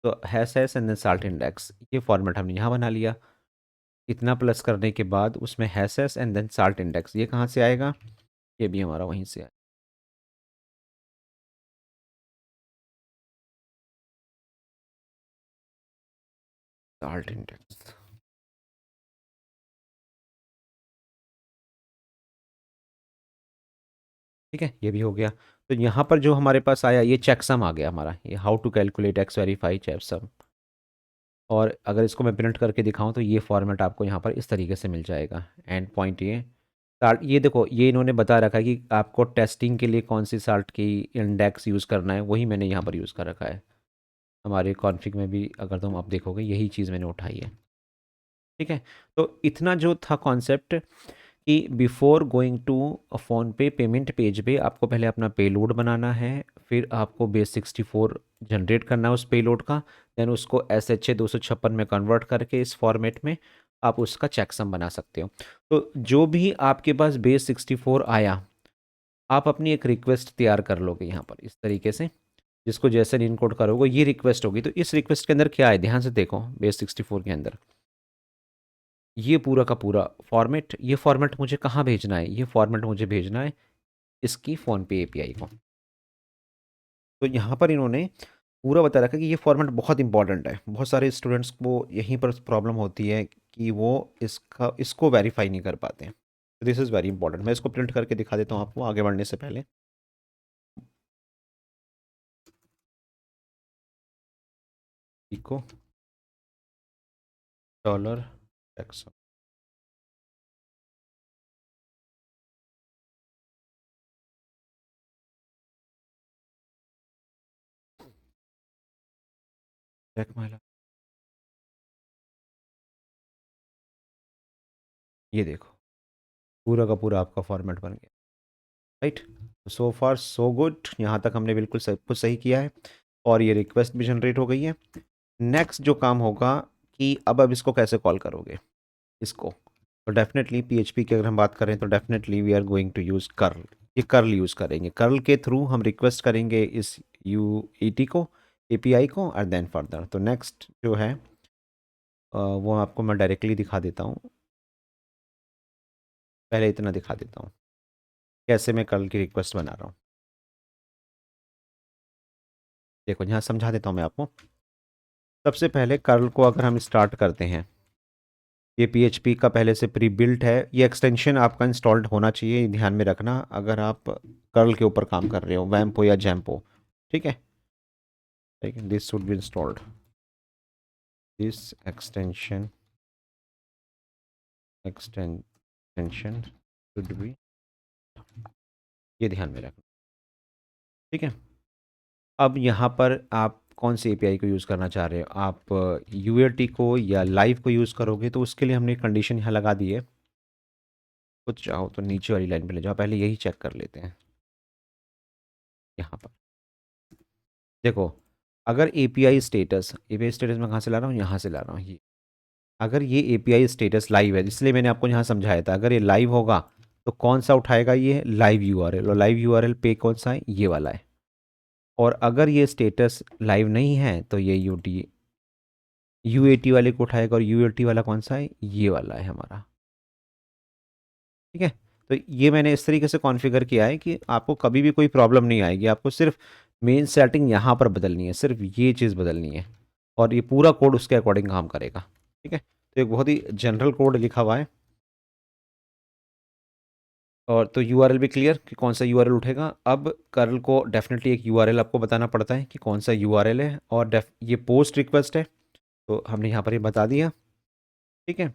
तो hash hash and then salt index, ये फॉर्मेट हमने यहाँ बना लिया। इतना प्लस करने के बाद उसमें hash hash and then salt index, ये कहाँ से आएगा, ये भी हमारा वहीं से आएगा, साल्ट इंडेक्स। ठीक है, ये भी हो गया। तो यहाँ पर जो हमारे पास आया ये चेकसम आ गया हमारा, ये how to calculate X verify checksum, और अगर इसको मैं प्रिंट करके दिखाऊं तो ये फॉर्मेट आपको यहाँ पर इस तरीके से मिल जाएगा। एंड पॉइंट ये साल्ट, ये देखो ये इन्होंने बता रखा है कि आपको टेस्टिंग के लिए कौन सी साल्ट की इंडेक्स यूज़ करना है, वही मैंने यहाँ पर यूज़ कर रखा है। हमारे कॉन्फ़िग में भी अगर तुम आप देखोगे यही चीज़ मैंने उठाई है। ठीक है, तो इतना जो था कॉन्सेप्ट कि बिफोर गोइंग टू फ़ोन पे पेमेंट पेज पे आपको पहले अपना पेलोड बनाना है, फिर आपको बेस 64 जनरेट करना है उस पेलोड का, देन उसको SHA 256 में कन्वर्ट करके इस फॉर्मेट में आप उसका चेकसम बना सकते हो। तो जो भी आपके पास बेस 64 आया, आप अपनी एक रिक्वेस्ट तैयार कर लोगे यहाँ पर इस तरीके से, जिसको जैसे इनकोड करोगे ये रिक्वेस्ट होगी। तो इस रिक्वेस्ट के अंदर क्या है, ध्यान से देखो, बेस 64 के अंदर ये पूरा का पूरा फॉर्मेट, ये फॉर्मेट मुझे कहाँ भेजना है, ये फॉर्मेट मुझे भेजना है इसकी फ़ोन पे API को। तो यहाँ पर इन्होंने पूरा बता रखा है कि ये फॉर्मेट बहुत इंपॉर्टेंट है, बहुत सारे स्टूडेंट्स को यहीं पर प्रॉब्लम होती है कि वो इसको वेरीफाई नहीं कर पाते हैं। दिस इज़ वेरी इंपॉर्टेंट, मैं इसको प्रिंट करके दिखा देता हूँ आपको आगे बढ़ने से पहले। इको डॉलर एक्स, चेक माइला, ये देखो पूरा का पूरा आपका फॉर्मेट बन गया। राइट, सो फार सो गुड, यहाँ तक हमने बिल्कुल सब कुछ सही किया है, और ये रिक्वेस्ट भी जनरेट हो गई है। नेक्स्ट जो काम होगा कि अब इसको कैसे कॉल करोगे इसको, तो डेफिनेटली PHP की अगर हम बात करें तो definitely we are going to use curl, ये कर्ल यूज़ करेंगे, कर्ल के थ्रू हम रिक्वेस्ट करेंगे इस UET को, API को, और देन फर्दर। तो नेक्स्ट जो है वो आपको मैं डायरेक्टली दिखा देता हूँ, पहले इतना दिखा देता हूँ कैसे मैं कर्ल की रिक्वेस्ट बना रहा हूँ। देखो यहाँ समझा देता हूँ मैं आपको। सबसे पहले कर्ल को अगर हम स्टार्ट करते हैं, ये PHP का पहले से प्री बिल्ट है, ये एक्सटेंशन आपका इंस्टॉल्ड होना चाहिए, ये ध्यान में रखना अगर आप कर्ल के ऊपर काम कर रहे हो, वैम्पो या जैम्पो। ठीक है, ठीक है, this should be installed, this extension should be, ये ध्यान में रखना। ठीक है, अब यहाँ पर आप कौन सी API को यूज़ करना चाह रहे हो, आप UAT को या लाइव को यूज़ करोगे, तो उसके लिए हमने कंडीशन यहाँ लगा दी है। कुछ चाहो तो नीचे वाली लाइन पे ले जाओ, पहले यही चेक कर लेते हैं। यहाँ पर देखो, अगर API स्टेटस मैं कहाँ से ला रहा हूँ, यहाँ से ला रहा हूँ, ये अगर ये API स्टेटस लाइव है, इसलिए मैंने आपको यहाँ समझाया था, अगर ये लाइव होगा तो कौन सा उठाएगा, ये लाइव URL, और लाइव URL पे कौन सा है, ये वाला है। और अगर ये स्टेटस लाइव नहीं है तो ये UAT वाले को उठाएगा, और UAT वाला कौन सा है, ये वाला है हमारा। ठीक है, तो ये मैंने इस तरीके से कॉन्फ़िगर किया है कि आपको कभी भी कोई प्रॉब्लम नहीं आएगी, आपको सिर्फ मेन सेटिंग यहाँ पर बदलनी है, सिर्फ ये चीज़ बदलनी है, और ये पूरा कोड उसके अकॉर्डिंग काम करेगा। ठीक है, तो एक बहुत ही जनरल कोड लिखा हुआ है। और तो यूआरएल भी क्लियर कि कौन सा यूआरएल उठेगा। अब कर्ल को डेफिनेटली एक यूआरएल आपको बताना पड़ता है कि कौन सा यूआरएल है, और ये पोस्ट रिक्वेस्ट है, तो हमने यहाँ पर ये बता दिया। ठीक है,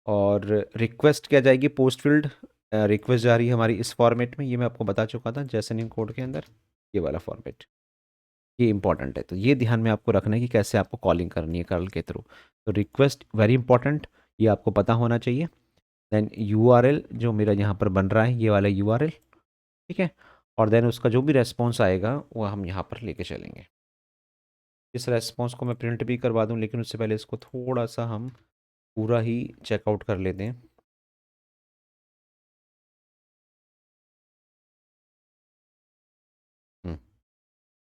और रिक्वेस्ट क्या जाएगी पोस्ट फील्ड, रिक्वेस्ट जा रही है हमारी इस फॉर्मेट में, ये मैं आपको बता चुका था जैसे इन कोड के अंदर, ये वाला फॉर्मेट, ये इंपॉर्टेंट है। तो ये ध्यान में आपको रखना है कि कैसे आपको कॉलिंग करनी है कर्ल के थ्रू। तो रिक्वेस्ट वेरी इंपॉर्टेंट, ये आपको पता होना चाहिए। देन यूआरएल जो मेरा यहाँ पर बन रहा है, ये वाला यूआरएल, ठीक है, और देन उसका जो भी रेस्पॉन्स आएगा वो हम यहाँ पर लेके चलेंगे। इस रेस्पॉन्स को मैं प्रिंट भी करवा दूँ, लेकिन उससे पहले इसको थोड़ा सा हम पूरा ही चेकआउट कर लेते हैं।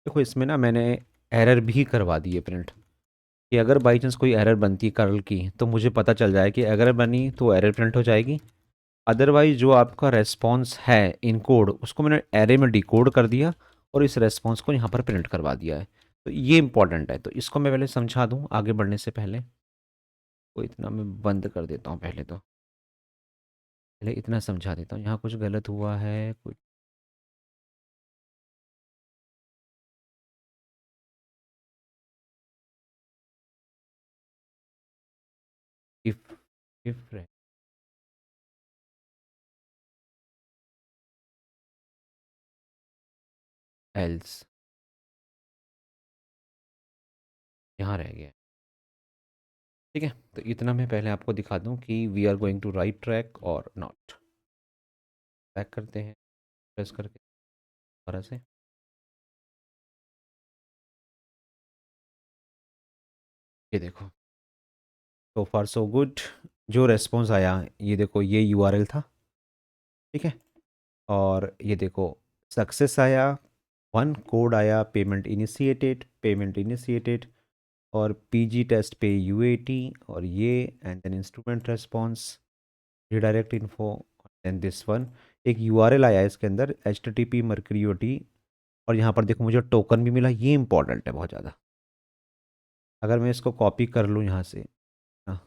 देखो इसमें ना मैंने एरर भी करवा दी है प्रिंट, कि अगर बाई चांस कोई एरर बनती है कर्ल की, तो मुझे पता चल जाए कि अगर बनी तो एरर प्रिंट हो जाएगी। अदरवाइज जो आपका रेस्पॉन्स है इन कोड, उसको मैंने एरे में डिकोड कर दिया और इस रेस्पॉन्स को यहाँ पर प्रिंट करवा दिया है। तो ये इंपॉर्टेंट है, तो इसको मैं पहले समझा दूँ आगे बढ़ने से पहले। तो इतना मैं बंद कर देता हूँ पहले, तो पहले इतना समझा देता हूँ, यहाँ कुछ गलत हुआ है कुछ। इफ इफ एल्स यहाँ रह गया। ठीक है, तो इतना मैं पहले आपको दिखा दूँ कि we are going to right track और नॉट। बैक करते हैं प्रेस करके दोबारा से। ये देखो, सो फार सो गुड। जो रेस्पॉन्स आया, ये देखो ये यूआरएल था। ठीक है, और ये देखो सक्सेस आया, वन कोड आया, पेमेंट इनिशिएटेड, और पीजी टेस्ट पे यूएटी, और ये and then instrument response, redirect info, then this one. एक यूआरएल आया है इसके अंदर http mercurioti, और यहाँ पर देखो मुझे टोकन भी मिला, ये इंपॉर्टेंट है बहुत ज़्यादा। अगर मैं इसको कॉपी कर लूँ यहाँ से ना,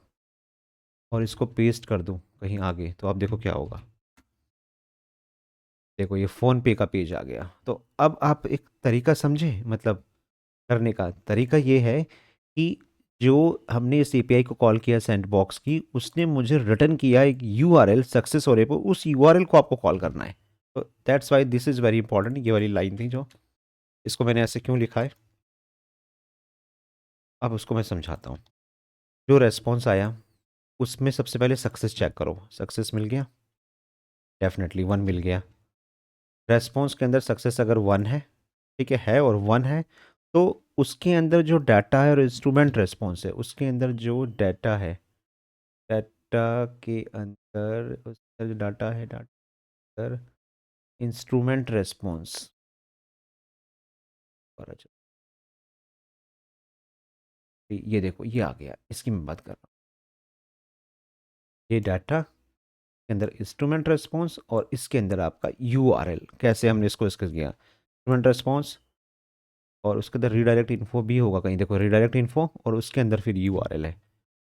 और इसको पेस्ट कर दूँ कहीं आगे, तो आप देखो क्या होगा। देखो ये फ़ोन पे का पेज आ गया। तो अब आप एक तरीका समझे, मतलब करने का तरीका ये है कि जो हमने इस एपीआई को कॉल किया सैंड बॉक्स की, उसने मुझे रिटर्न किया एक यूआरएल सक्सेस हो रहे पर उस यूआरएल को आपको कॉल करना है। तो that's why this is very important, ये वाली लाइन थी जो, इसको मैंने ऐसे क्यों लिखा है, अब उसको मैं समझाता हूँ। जो रेस्पॉन्स आया उसमें सबसे पहले सक्सेस चेक करो, सक्सेस मिल गया, डेफिनेटली वन मिल गया। रेस्पॉन्स के अंदर सक्सेस अगर वन है, ठीक है और वन है, तो उसके अंदर जो डाटा है और इंस्ट्रूमेंट रेस्पॉन्स है, उसके अंदर जो डाटा है, डाटा के अंदर उसका जो डाटा है, डाटा इंस्ट्रूमेंट रेस्पॉन्स, और अच्छा ये देखो ये आ गया, इसकी मैं बात कर रहा हूँ। ये डाटा के अंदर इंस्ट्रूमेंट रेस्पॉन्स, और इसके अंदर आपका यूआरएल, कैसे हमने इसको इसके किया, इंस्ट्रूमेंट रेस्पॉन्स, और उसके अंदर रीडायरेक्ट इन्फो भी होगा कहीं, देखो रीडायरेक्ट इन्फो, और उसके अंदर फिर यूआरएल है,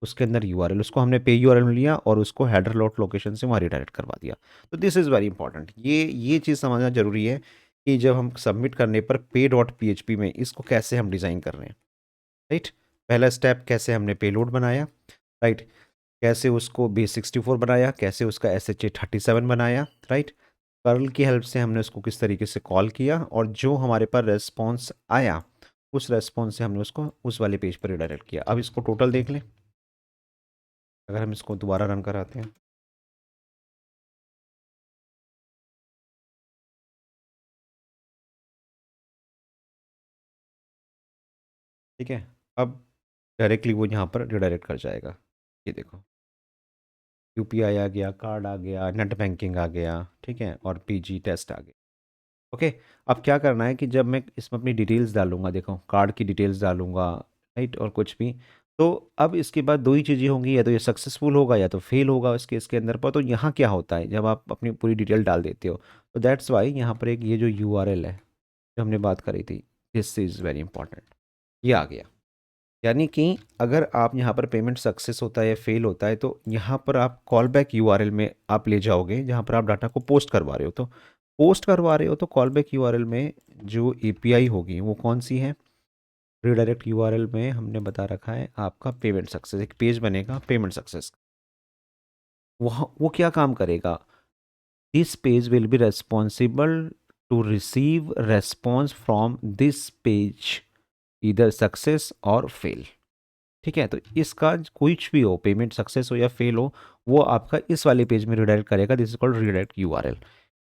उसके अंदर यूआरएल, उसको हमने पे यूआरएल में लिया और उसको हेडर लोड लोकेशन से वहाँ रीडायरेक्ट करवा दिया। तो दिस इज़ वेरी इंपॉर्टेंट, ये चीज़ समझना जरूरी है कि जब हम सबमिट करने पर पे डॉट पी में इसको कैसे हम डिज़ाइन कर रहे हैं। राइट, पहला स्टेप कैसे हमने पेलोड बनाया, राइट, कैसे उसको base64 बनाया, कैसे उसका SHA-37 बनाया, राइट, कर्ल की हेल्प से हमने उसको किस तरीके से कॉल किया, और जो हमारे पास रेस्पॉन्स आया उस रेस्पॉन्स से हमने उसको उस वाले पेज पर रिडायरेक्ट किया। अब इसको टोटल देख लें, अगर हम इसको दोबारा रन कराते हैं, ठीक है, अब डायरेक्टली वो यहाँ पर रिडायरेक्ट कर जाएगा। ये देखो यूपीआई आ गया, कार्ड आ गया, नेट बैंकिंग आ गया, ठीक है, और पीजी टेस्ट आ गया। ओके, अब क्या करना है कि जब मैं इसमें अपनी डिटेल्स डालूंगा, देखो कार्ड की डिटेल्स डालूंगा, राइट, और कुछ भी, तो अब इसके बाद दो ही चीज़ें होंगी, या तो ये सक्सेसफुल होगा या तो फेल होगा इस केस के अंदर पर। तो यहाँ क्या होता है जब आप अपनी पूरी डिटेल डाल देते हो, तो दैट्स वाई यहाँ पर एक ये जो यूआरएल है जो हमने बात करी थी, दिस इज़ वेरी इंपॉर्टेंट, ये आ गया। यानी कि अगर आप यहाँ पर पेमेंट सक्सेस होता है या फेल होता है तो यहाँ पर आप कॉल बैक यूआरएल में आप ले जाओगे जहाँ पर आप डाटा को पोस्ट करवा रहे हो। तो पोस्ट करवा रहे हो तो कॉल बैक यूआरएल में जो एपीआई होगी वो कौन सी है? रीडायरेक्ट यूआरएल में हमने बता रखा है आपका पेमेंट सक्सेस, एक पेज बनेगा पेमेंट सक्सेस। वहाँ वो क्या काम करेगा? This page will be responsible to receive response from this page, इधर सक्सेस और फेल। ठीक है, तो इसका कुछ भी हो, पेमेंट सक्सेस हो या फेल हो, वो आपका इस वाले पेज में रिडायरेक्ट करेगा। This is called redirect URL.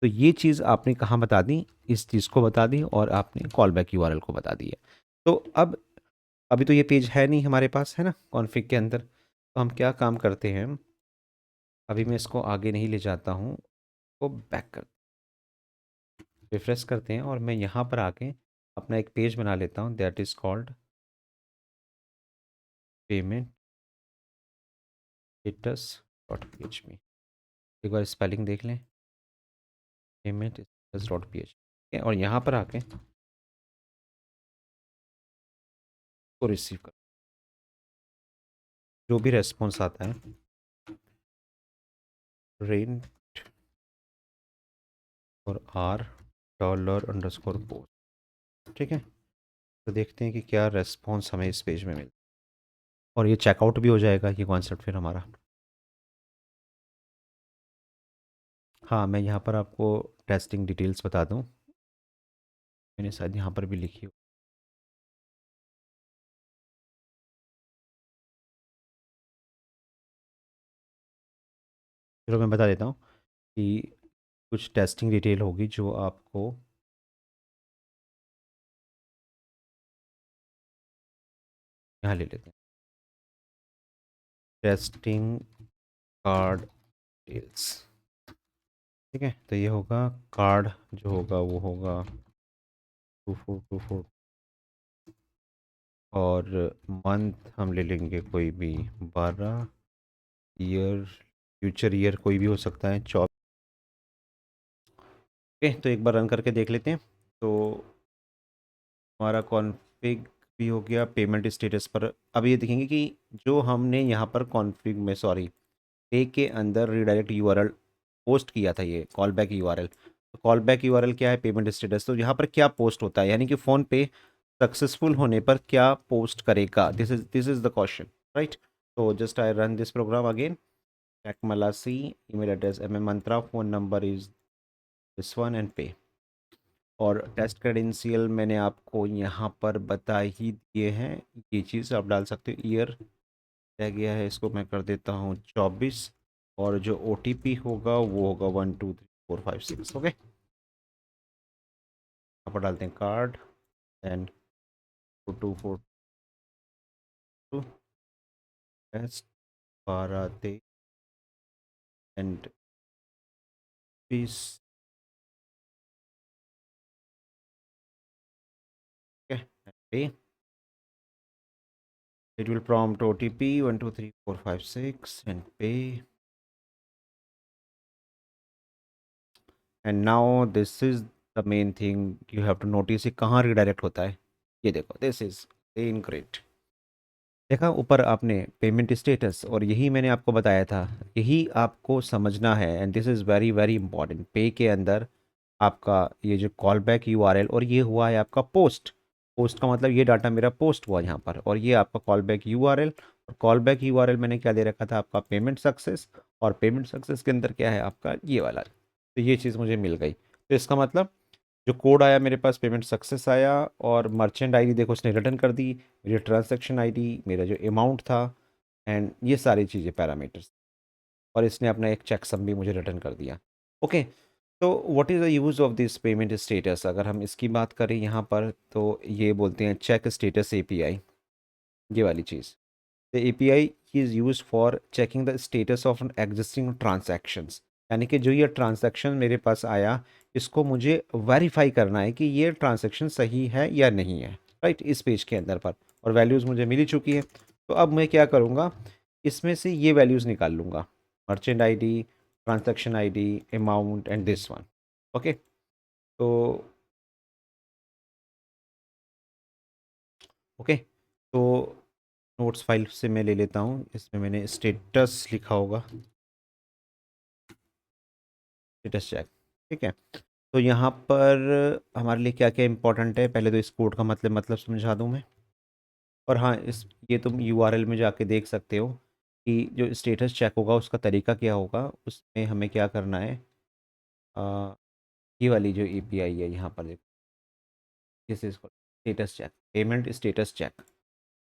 तो ये चीज़ आपने कहाँ बता दी? इस चीज़ को बता दी और आपने कॉल बैक यूआरएल को बता दी है। तो अब अभी तो ये पेज है नहीं हमारे पास, है ना, कॉन्फ़िग के अंदर। तो हम क्या काम करते हैं, अभी मैं इसको आगे नहीं ले जाता हूँ, को बैक कर रिफ्रेश करते हैं और मैं यहाँ पर आके अपना एक पेज बना लेता हूँ, that is called payment status dot PHP. एक बार स्पेलिंग देख लें, पेमेंट स्टेटस डॉट पीएचपी, और यहाँ पर आके को रिसीव कर जो भी रेस्पॉन्स आता है, रेंट और आर डॉलर अंडरस्कोर पोस्ट। ठीक है, तो देखते हैं कि क्या रेस्पॉन्स हमें इस पेज में मिलता है, और ये चेकआउट भी हो जाएगा ये कॉन्सेप्ट फिर हमारा। हाँ, मैं यहाँ पर आपको टेस्टिंग डिटेल्स बता दूँ, मैंने शायद यहाँ पर भी लिखी हो। चलो मैं बता देता हूँ कि कुछ टेस्टिंग डिटेल होगी जो आपको यहाँ ले लेते हैं, टेस्टिंग कार्ड डिटेल्स। ठीक है, तो ये होगा कार्ड जो होगा वो होगा 2424, और मंथ हम ले लेंगे कोई भी 12, ईयर फ्यूचर ईयर कोई भी हो सकता है 24। ओके, तो एक बार रन करके देख लेते हैं। तो हमारा कॉन्फ़िग भी हो गया पेमेंट स्टेटस पर। अब ये देखेंगे कि जो हमने यहाँ पर कॉन्फ़िग में, सॉरी, पे के अंदर रीडायरेक्ट यूआरएल पोस्ट किया था, ये कॉल बैक यूआरएल। तो कॉल बैक यूआरएल क्या है? Payment status. तो यहाँ पर क्या पोस्ट होता है, यानी कि फ़ोन पे सक्सेसफुल होने पर क्या पोस्ट करेगा? This is the question, right? तो just I run this program again, tech मलासी, ईमेल एड्रेस मंत्रा, phone number is this one and pay. और टेस्ट क्रेडेंशियल मैंने आपको यहाँ पर बता ही दिए हैं, ये चीज़ आप डाल सकते हो। ईयर रह गया है, इसको मैं कर देता हूँ 24, और जो ओटीपी होगा वो होगा 123456। ओके, यहाँ पर डालते हैं card and 2242 test 12 and 20। Okay, it will prompt OTP 123456 and pay. And now this is the main thing you have to notice, ये कहाँ रिडायरेक्ट होता है। ये देखो, दिस इज इनकरेक्ट। देखा ऊपर आपने पेमेंट स्टेटस, और यही मैंने आपको बताया था, यही आपको समझना है, and this is very very important. पे के अंदर आपका ये जो कॉल बैक यूआरएल, और ये हुआ है आपका पोस्ट। पोस्ट का मतलब ये डाटा मेरा पोस्ट हुआ यहाँ पर, और ये आपका कॉल बैक यूआरएल। और कॉल बैक यूआरएल मैंने क्या दे रखा था? आपका पेमेंट सक्सेस। और पेमेंट सक्सेस के अंदर क्या है आपका? ये वाला। तो ये चीज़ मुझे मिल गई। तो इसका मतलब जो कोड आया मेरे पास, पेमेंट सक्सेस आया, और मर्चेंट आईडी देखो उसने रिटर्न कर दी, मेरी ट्रांजैक्शन आईडी, मेरा जो अमाउंट था, एंड ये सारी चीज़ें पैरामीटर्स, और इसने अपना एक चेक सम भी मुझे रिटर्न कर दिया। ओके, तो what is the use of this payment status? अगर हम इसकी बात करें यहाँ पर, तो ये बोलते हैं चेक स्टेटस एपीआई, ये वाली चीज़। The API is use for checking the status of existing transactions, यानी कि जो ये ट्रांजैक्शन मेरे पास आया, इसको मुझे वेरीफाई करना है कि ये ट्रांजैक्शन सही है या नहीं है, राइट, इस पेज के अंदर पर। और वैल्यूज़ मुझे मिली चुकी है। तो अब मैं क्या करूँगा, इसमें से ये वैल्यूज़ निकाल लूँगा, merchant ID, transaction ID, amount and this one. Okay, तो ओके, तो नोट्स फाइल से मैं ले लेता हूँ, इसमें मैंने स्टेटस लिखा होगा, स्टेटस चेक। ठीक है, तो यहाँ पर हमारे लिए क्या क्या इंपॉर्टेंट है, पहले तो इस कोड का मतलब समझा दूँ मैं। और हाँ, इस ये तुम यूआरएल में जाके देख सकते हो कि जो स्टेटस चेक होगा उसका तरीका क्या होगा, उसमें हमें क्या करना है। आ, ये वाली जो एपीआई है यहाँ पर देखो, this is status check, payment status check,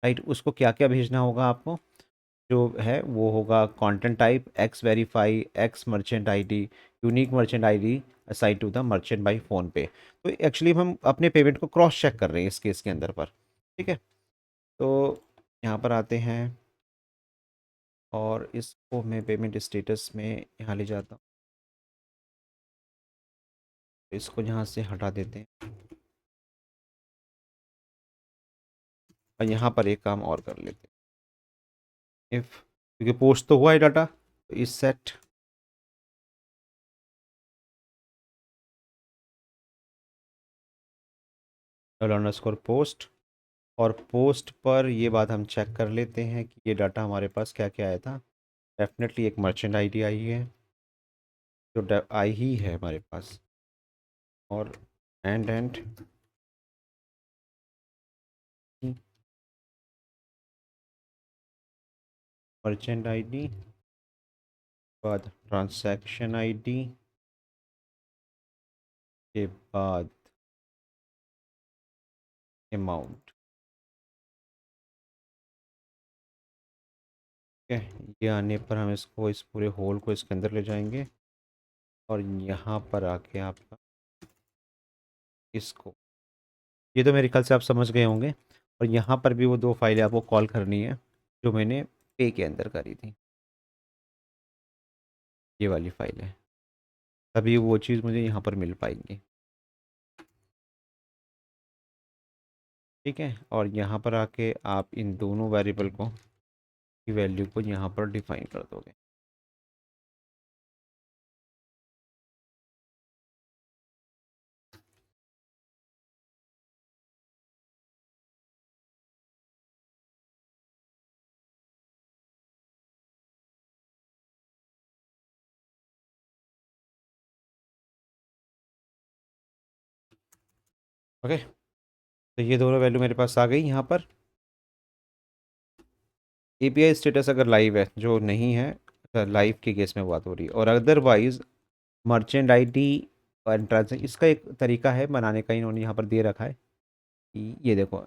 right. उसको क्या क्या भेजना होगा आपको, जो है वो होगा content type X verify X merchant ID, unique merchant ID aside to the merchant by PhonePe. तो एक्चुअली हम अपने पेमेंट को क्रॉस चेक कर रहे हैं इस केस के अंदर पर। ठीक है, तो यहाँ पर आते हैं और इसको मैं पेमेंट स्टेटस में यहाँ ले जाता हूँ, तो इसको यहाँ से हटा देते हैं और यहाँ पर एक काम और कर लेते हैं, इफ़, क्योंकि पोस्ट तो हुआ है डाटा, तो इस सेट अंडरस्कोर पोस्ट, और पोस्ट पर ये बात हम चेक कर लेते हैं कि ये डाटा हमारे पास क्या क्या आया था। डेफिनेटली एक मर्चेंट आईडी आई है, जो आई ही है हमारे पास, और एंड मर्चेंट आईडी, बाद ट्रांसैक्शन आईडी के बाद अमाउंट। ठीक है, ये आने पर हम इसको, इस पूरे होल को इसके अंदर ले जाएंगे और यहाँ पर आके आपका इसको, ये तो मेरे ख्याल से आप समझ गए होंगे। और यहाँ पर भी वो दो फाइलें आपको कॉल करनी है जो मैंने पे के अंदर करी थी, ये वाली फाइल है, तभी वो चीज़ मुझे यहाँ पर मिल पाएंगी। ठीक है, और यहाँ पर आके आप इन दोनों वेरिएबल को की वैल्यू को यहाँ पर डिफाइन कर दोगे। ओके, तो ये दोनों वैल्यू मेरे पास आ गई यहाँ पर। एपीआई स्टेटस अगर लाइव है, जो नहीं है लाइव के केस में बात हो रही है, और अदरवाइज मर्चेंट आईडी और ट्रांजेक्शन, इसका एक तरीका है बनाने का, इन्होंने यहाँ पर दे रखा है कि ये देखो,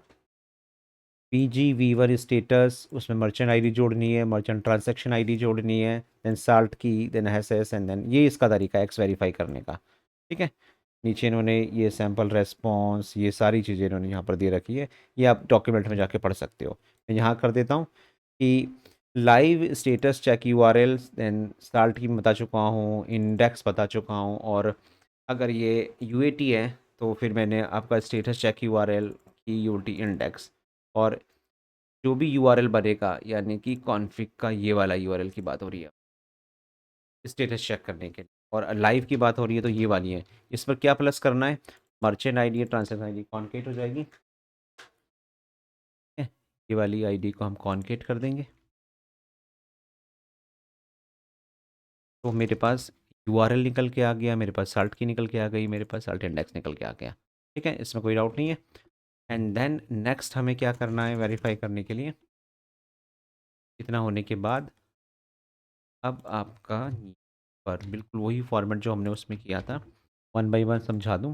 PG V1 स्टेटस, उसमें मर्चेंट आईडी जोड़नी है, मर्चेंट ट्रांजैक्शन आईडी जोड़नी है, देन साल्ट की, देन एस एंड देन ये इसका तरीका है एक्स वेरीफाई करने का। ठीक है, नीचे इन्होंने ये सैम्पल रेस्पॉन्स, ये सारी चीज़ें इन्होंने यहाँ पर दे रखी है, ये आप डॉक्यूमेंट में जाके पढ़ सकते हो। मैं यहाँ कर देता हूँ कि live status check URL, then salt की मैं बता चुका हूँ, इंडेक्स बता चुका हूँ, और अगर ये UAT है तो फिर मैंने आपका स्टेटस चेक URL की UT इंडेक्स, और जो भी यूआरएल बनेगा, यानी कि कॉन्फ़िग का ये वाला यूआरएल की बात हो रही है स्टेटस चेक करने के लिए, और लाइव की बात हो रही है तो ये वाली है। इस पर क्या प्लस करना है, merchant ID, transaction ID concat हो जाएगी। ठीक है, ये वाली आईडी को हम कॉन्केट कर देंगे, तो मेरे पास यूआरएल निकल के आ गया, मेरे पास साल्ट की निकल के आ गई, मेरे पास साल्ट इंडेक्स निकल के आ गया। ठीक है, इसमें कोई डाउट नहीं है। एंड देन नेक्स्ट हमें क्या करना है वेरीफाई करने के लिए, इतना होने के बाद अब आपका पर बिल्कुल वही फॉर्मेट जो हमने उसमें किया था, वन बाय वन समझा दूँ।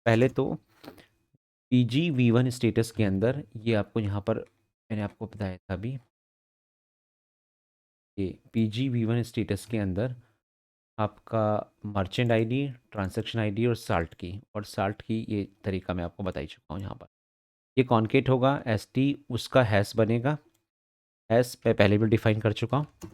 पहले तो PG V1 स्टेटस के अंदर ये आपको यहाँ पर मैंने आपको बताया था अभी, ये PG V1 स्टेटस के अंदर आपका मर्चेंट आईडी, ट्रांजैक्शन आईडी और साल्ट की ये तरीका मैं आपको बता ही चुका हूँ। यहाँ पर ये कॉन्केट होगा, ST उसका हैश बनेगा, हैश मैं पहले भी डिफाइन कर चुका हूँ।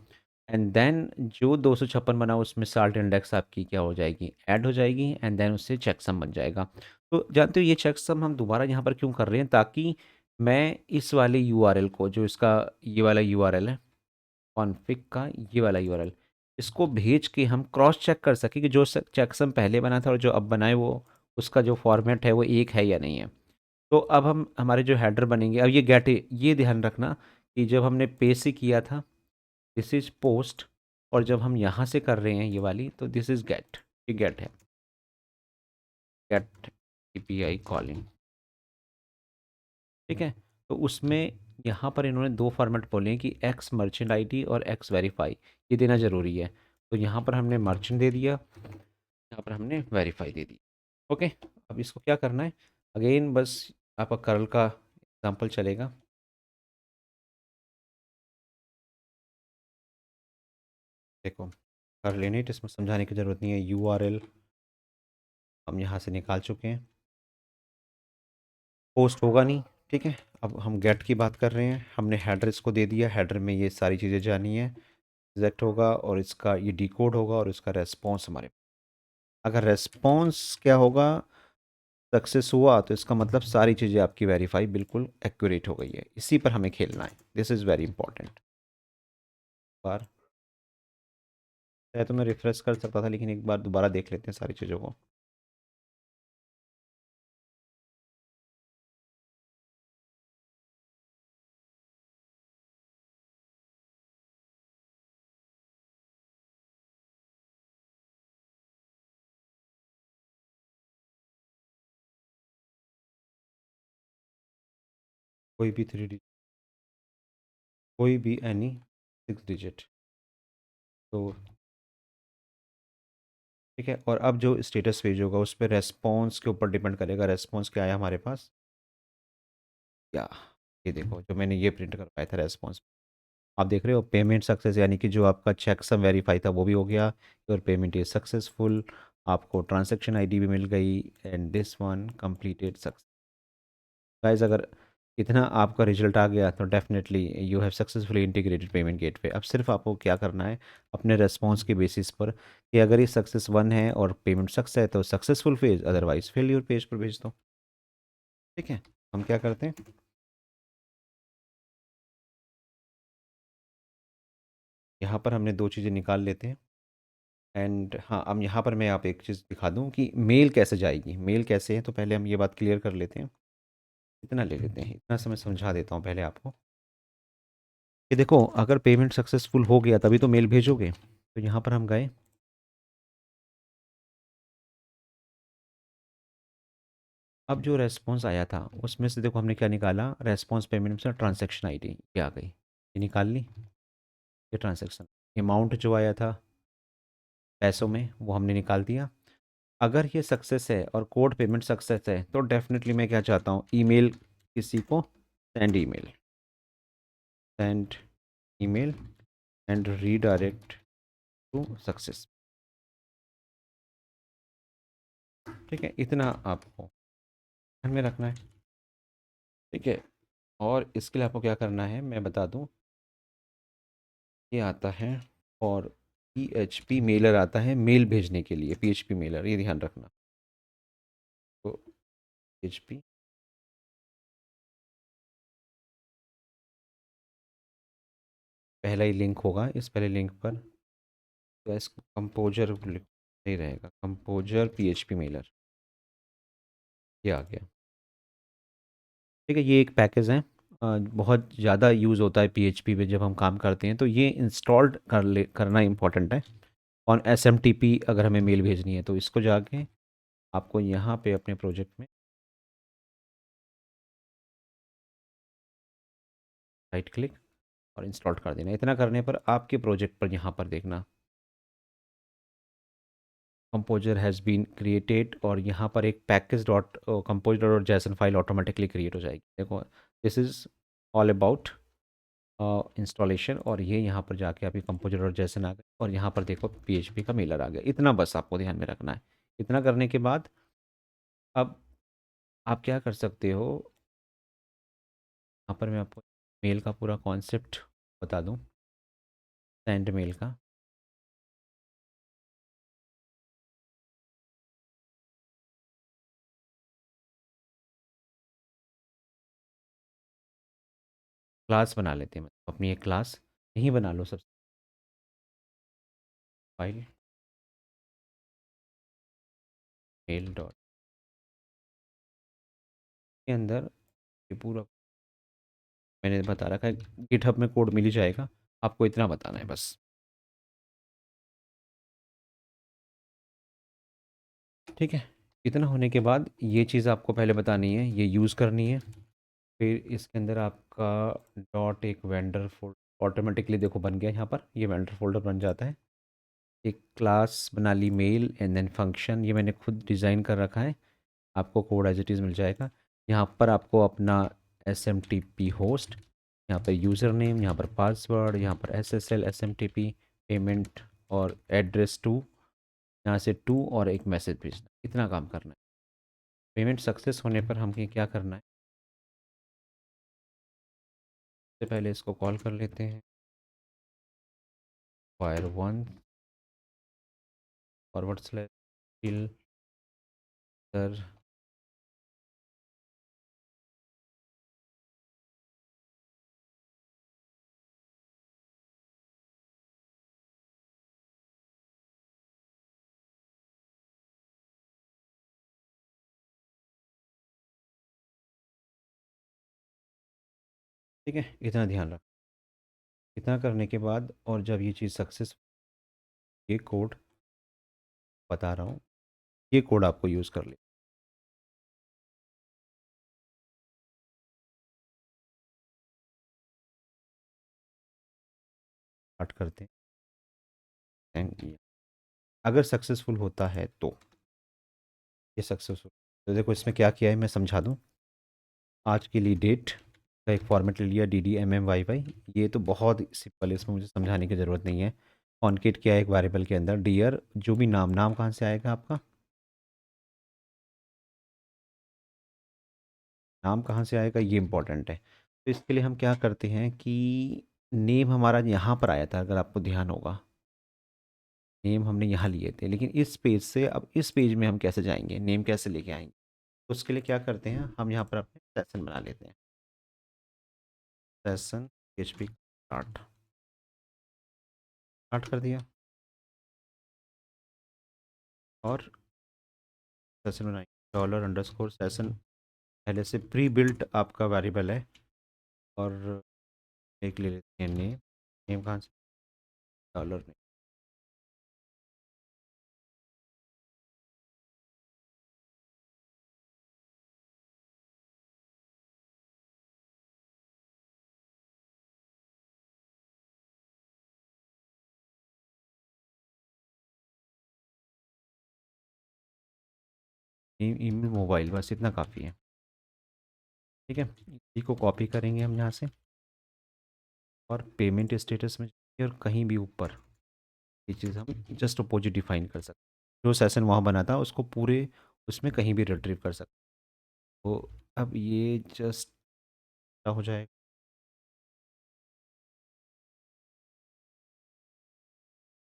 एंड देन जो 256 बना उसमें साल्ट इंडेक्स आपकी क्या हो जाएगी, ऐड हो जाएगी, एंड देन उससे चेकसम बन जाएगा। तो जानते हो ये चेकसम हम दोबारा यहाँ पर क्यों कर रहे हैं, ताकि मैं इस वाले यूआरएल को, जो इसका ये वाला यूआरएल है कॉन्फ़िग का, ये वाला यूआरएल, इसको भेज के हम क्रॉस चेक कर सकें कि जो चेकसम पहले बना था और जो अब बनाए वो, उसका जो फॉर्मेट है वो एक है या नहीं है। तो अब हम हमारे जो हेडर बनेंगे, अब ये गेट, ये ध्यान रखना कि जब हमने पे से किया था दिस इज पोस्ट, और जब हम यहाँ से कर रहे हैं ये वाली तो दिस इज गेट, ये गेट है, गेट एपीआई कॉलिंग। ठीक है, तो उसमें यहाँ पर इन्होंने दो फॉर्मेट बोले हैं कि एक्स मर्चेंट आईडी और एक्स वेरीफाई, ये देना ज़रूरी है। तो यहाँ पर हमने मर्चेंट दे दिया, यहाँ पर हमने वेरीफाई दे दी। ओके, अब इसको क्या करना है, अगेन बस आपका कर्ल का एग्जांपल चलेगा। देखो कर लेने, इसमें समझाने की ज़रूरत नहीं है। यूआरएल हम यहाँ से निकाल चुके हैं, पोस्ट होगा नहीं। ठीक है, अब हम गेट की बात कर रहे हैं, हमने हेडर इसको दे दिया, हेडर में ये सारी चीज़ें जानी है, रिजेक्ट होगा और इसका ये डिकोड होगा और इसका रेस्पॉन्स हमारे, अगर रेस्पॉन्स क्या होगा, सक्सेस हुआ तो इसका मतलब सारी चीज़ें आपकी वेरीफाई बिल्कुल एक्यूरेट हो गई है। इसी पर हमें खेलना है, दिस इज़ वेरी इंपॉर्टेंट। बार चाहे तो मैं रिफ्रेश कर सकता था, लेकिन एक बार दोबारा देख लेते हैं सारी चीज़ों को। कोई भी थ्री डिजिट, कोई भी एनी सिक्स डिजिट। तो ठीक है, और अब जो स्टेटस पेज होगा उस पर रेस्पॉन्स के ऊपर डिपेंड करेगा, रेस्पॉन्स क्या आया हमारे पास, क्या, ये देखो जो मैंने ये प्रिंट करवाया था रेस्पॉन्स, आप देख रहे हो पेमेंट सक्सेस, यानी कि जो आपका चेक सम वेरीफाई था वो भी हो गया, और पेमेंट इज सक्सेसफुल, आपको ट्रांजैक्शन आईडी भी मिल गई, and this one completed success. Guys अगर इतना आपका रिजल्ट आ गया तो definitely you have successfully integrated payment gateway. अब सिर्फ आपको क्या करना है, अपने रेस्पॉन्स के बेसिस पर कि अगर ये सक्सेस वन है और पेमेंट सक्सेस है तो successful phase, otherwise failure page पर भेज दो। ठीक है, हम क्या करते हैं, यहाँ पर हमने दो चीज़ें निकाल लेते हैं। एंड हाँ, अब यहाँ पर मैं आप एक चीज़ दिखा दूँ कि मेल कैसे जाएगी, मेल कैसे है, तो पहले हम ये बात क्लियर कर लेते हैं। इतना ले लेते हैं, इतना से मैं समझा देता हूँ पहले आपको कि देखो अगर पेमेंट सक्सेसफुल हो गया तभी तो मेल भेजोगे। तो यहाँ पर हम गए, अब जो रेस्पॉन्स आया था उसमें से देखो हमने क्या निकाला, रेस्पॉन्स पेमेंट से ट्रांजैक्शन आईडी ये आ गई, ये निकाल ली, ये ट्रांजैक्शन अमाउंट जो आया था पैसों में वो हमने निकाल दिया। अगर ये सक्सेस है और कोड पेमेंट सक्सेस है तो डेफिनेटली मैं क्या चाहता हूँ, ईमेल किसी को send email, send email and redirect to success. ठीक है, इतना आपको ध्यान में रखना है। ठीक है, और इसके लिए आपको क्या करना है मैं बता दूं, ये आता है और पीएचपी मेलर आता है मेल भेजने के लिए, पीएचपी मेलर ये ध्यान रखना। तो पीएचपी पहला ही लिंक होगा, इस पहले लिंक पर तो इसको कंपोजर नहीं रहेगा, कंपोजर पीएचपी मेलर, ये आ गया। ठीक है, ये एक पैकेज है, बहुत ज़्यादा यूज़ होता है पीएचपी पे जब हम काम करते हैं, तो ये इंस्टॉल्ड करना इंपॉर्टेंट है। और एसएमटीपी अगर हमें मेल भेजनी है तो इसको जाके आपको यहाँ पे अपने प्रोजेक्ट में राइट क्लिक और इंस्टॉल कर देना। इतना करने पर आपके प्रोजेक्ट पर यहाँ पर देखना कंपोजर हैज़ बीन क्रिएटेड, और यहाँ पर एक पैकेज डॉट कंपोजर डॉट जैसन फाइल ऑटोमेटिकली क्रिएट हो जाएगी। देखो this is all about installation, और ये यहाँ पर जाके आपकी कंपोजर डॉट जैसन आ गए, और यहाँ पर देखो पीएचपी का मेलर आ गया। इतना बस आपको ध्यान में रखना है। इतना करने के बाद अब आप क्या कर सकते हो, यहाँ पर मैं आपको मेल का पूरा कॉन्सेप्ट बता दूँ, सेंड मेल का क्लास बना लेते हैं, मतलब अपनी एक क्लास यहीं बना लो सबसे, फाइल मेल डॉट के अंदर ये पूरा मैंने बता रखा है, गिटहब में कोड मिल ही जाएगा, आपको इतना बताना है बस। ठीक है, इतना होने के बाद ये चीज़ आपको पहले बतानी है, ये यूज़ करनी है। फिर इसके अंदर आपका डॉट एक वेंडर फोल्डर ऑटोमेटिकली देखो बन गया, यहाँ पर ये वेंडर फोल्डर बन जाता है। एक क्लास बना ली मेल एंड देन फंक्शन, ये मैंने खुद डिज़ाइन कर रखा है, आपको कोड एज इट इज़ मिल जाएगा। यहाँ पर आपको अपना S M T P host, यहाँ पर यूज़र नेम, यहाँ पर पासवर्ड, यहाँ पर S S L S M T P payment और एड्रेस टू, यहाँ से टू और एक मैसेज भेजना, इतना काम करना है। पेमेंट सक्सेस होने पर हमें क्या करना है, सबसे पहले इसको कॉल कर लेते हैं, wire one forward slash fill sir. ठीक है, इतना ध्यान रख। इतना करने के बाद और जब ये चीज़ सक्सेस, ये कोड बता रहा हूँ, ये कोड आपको यूज़ कर ले, स्टार्ट करते हैं। अगर सक्सेसफुल होता है तो ये सक्सेसफुल, तो देखो इसमें क्या किया है मैं समझा दूँ। आज के लिए डेट का एक फॉर्मेट ले लिया, D D M M Y Y, ये तो बहुत सिंपल है, इसमें मुझे समझाने की ज़रूरत नहीं है। कॉन्केट किया है एक वेरिएबल के अंदर, डियर जो भी नाम, नाम कहाँ से आएगा आपका, नाम कहाँ से आएगा ये इंपॉर्टेंट है। तो इसके लिए हम क्या करते हैं कि नेम हमारा यहाँ पर आया था, अगर आपको ध्यान होगा, नेम हमने यहाँ लिए थे, लेकिन इस पेज से अब इस पेज में हम कैसे जाएंगे, नेम कैसे लेके आएंगे। उसके लिए क्या करते हैं, हम यहाँ पर अपने सेशन बना लेते हैं, session H P start, start कर दिया और सेशन बनाएंगे, डॉलर अंडरस्कोर सेशन, पहले से प्री बिल्ट आपका वेरिएबल है। और एक ले लेते हैं नेम, नेम कहाँ से, dollar name, name email mobile, बस इतना काफ़ी है। ठीक है, इसी को कॉपी करेंगे हम यहाँ से और पेमेंट स्टेटस में जाएंगे और कहीं भी ऊपर ये चीज़ हम जस्ट अपोजिट डिफाइन कर सकते हैं, जो सेशन वहाँ बना था उसको पूरे उसमें कहीं भी रिट्रीव कर सकते हैं। तो अब ये जस्ट क्या हो जाएगा,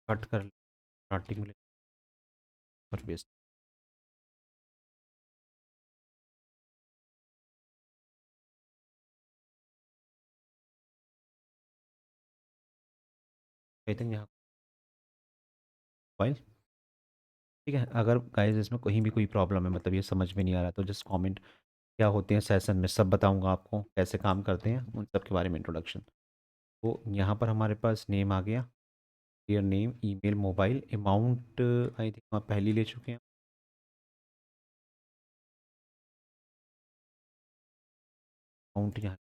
कट कर स्टार्टिंग में और पेस्ट, कहते हैं यहाँ फाइल। ठीक है, अगर गाइस इसमें कहीं भी कोई प्रॉब्लम है, मतलब ये समझ में नहीं आ रहा, तो जस्ट कमेंट, क्या होते हैं सेशन में सब बताऊंगा आपको, कैसे काम करते हैं उन सब के बारे में इंट्रोडक्शन। तो यहाँ पर हमारे पास नेम आ गया, dear name, email, mobile, amount I think आप पहले ही ले चुके हैं, अमाउंट यहाँ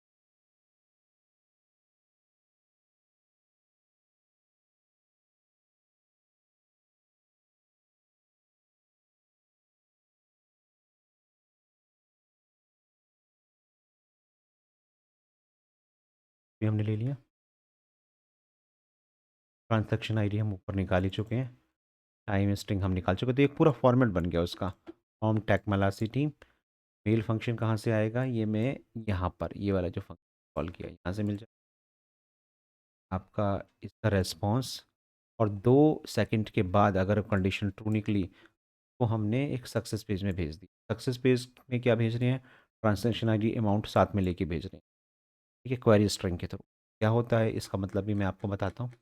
भी हमने ले लिया। ट्रांजैक्शन आईडी हम ऊपर निकाल ही चुके हैं, टाइम स्ट्रिंग हम निकाल चुके, तो एक पूरा फॉर्मेट बन गया उसका। फ्रॉम टेक मलासी टीम, मेल फंक्शन कहाँ से आएगा, ये मैं यहाँ पर ये वाला जो फंक्शन कॉल किया यहाँ से मिल जाए आपका, इसका रेस्पॉन्स। और 2 सेकंड के बाद अगर कंडीशन ट्रू निकली तो हमने एक सक्सेस पेज में भेज दी। सक्सेस पेज में क्या भेज रहे हैं, ट्रांजैक्शन आईडी अमाउंट साथ में लेके भेज रहे हैं। ठीक है, क्वेरी स्ट्रिंग के थ्रू क्या होता है इसका मतलब भी मैं आपको बताता हूँ,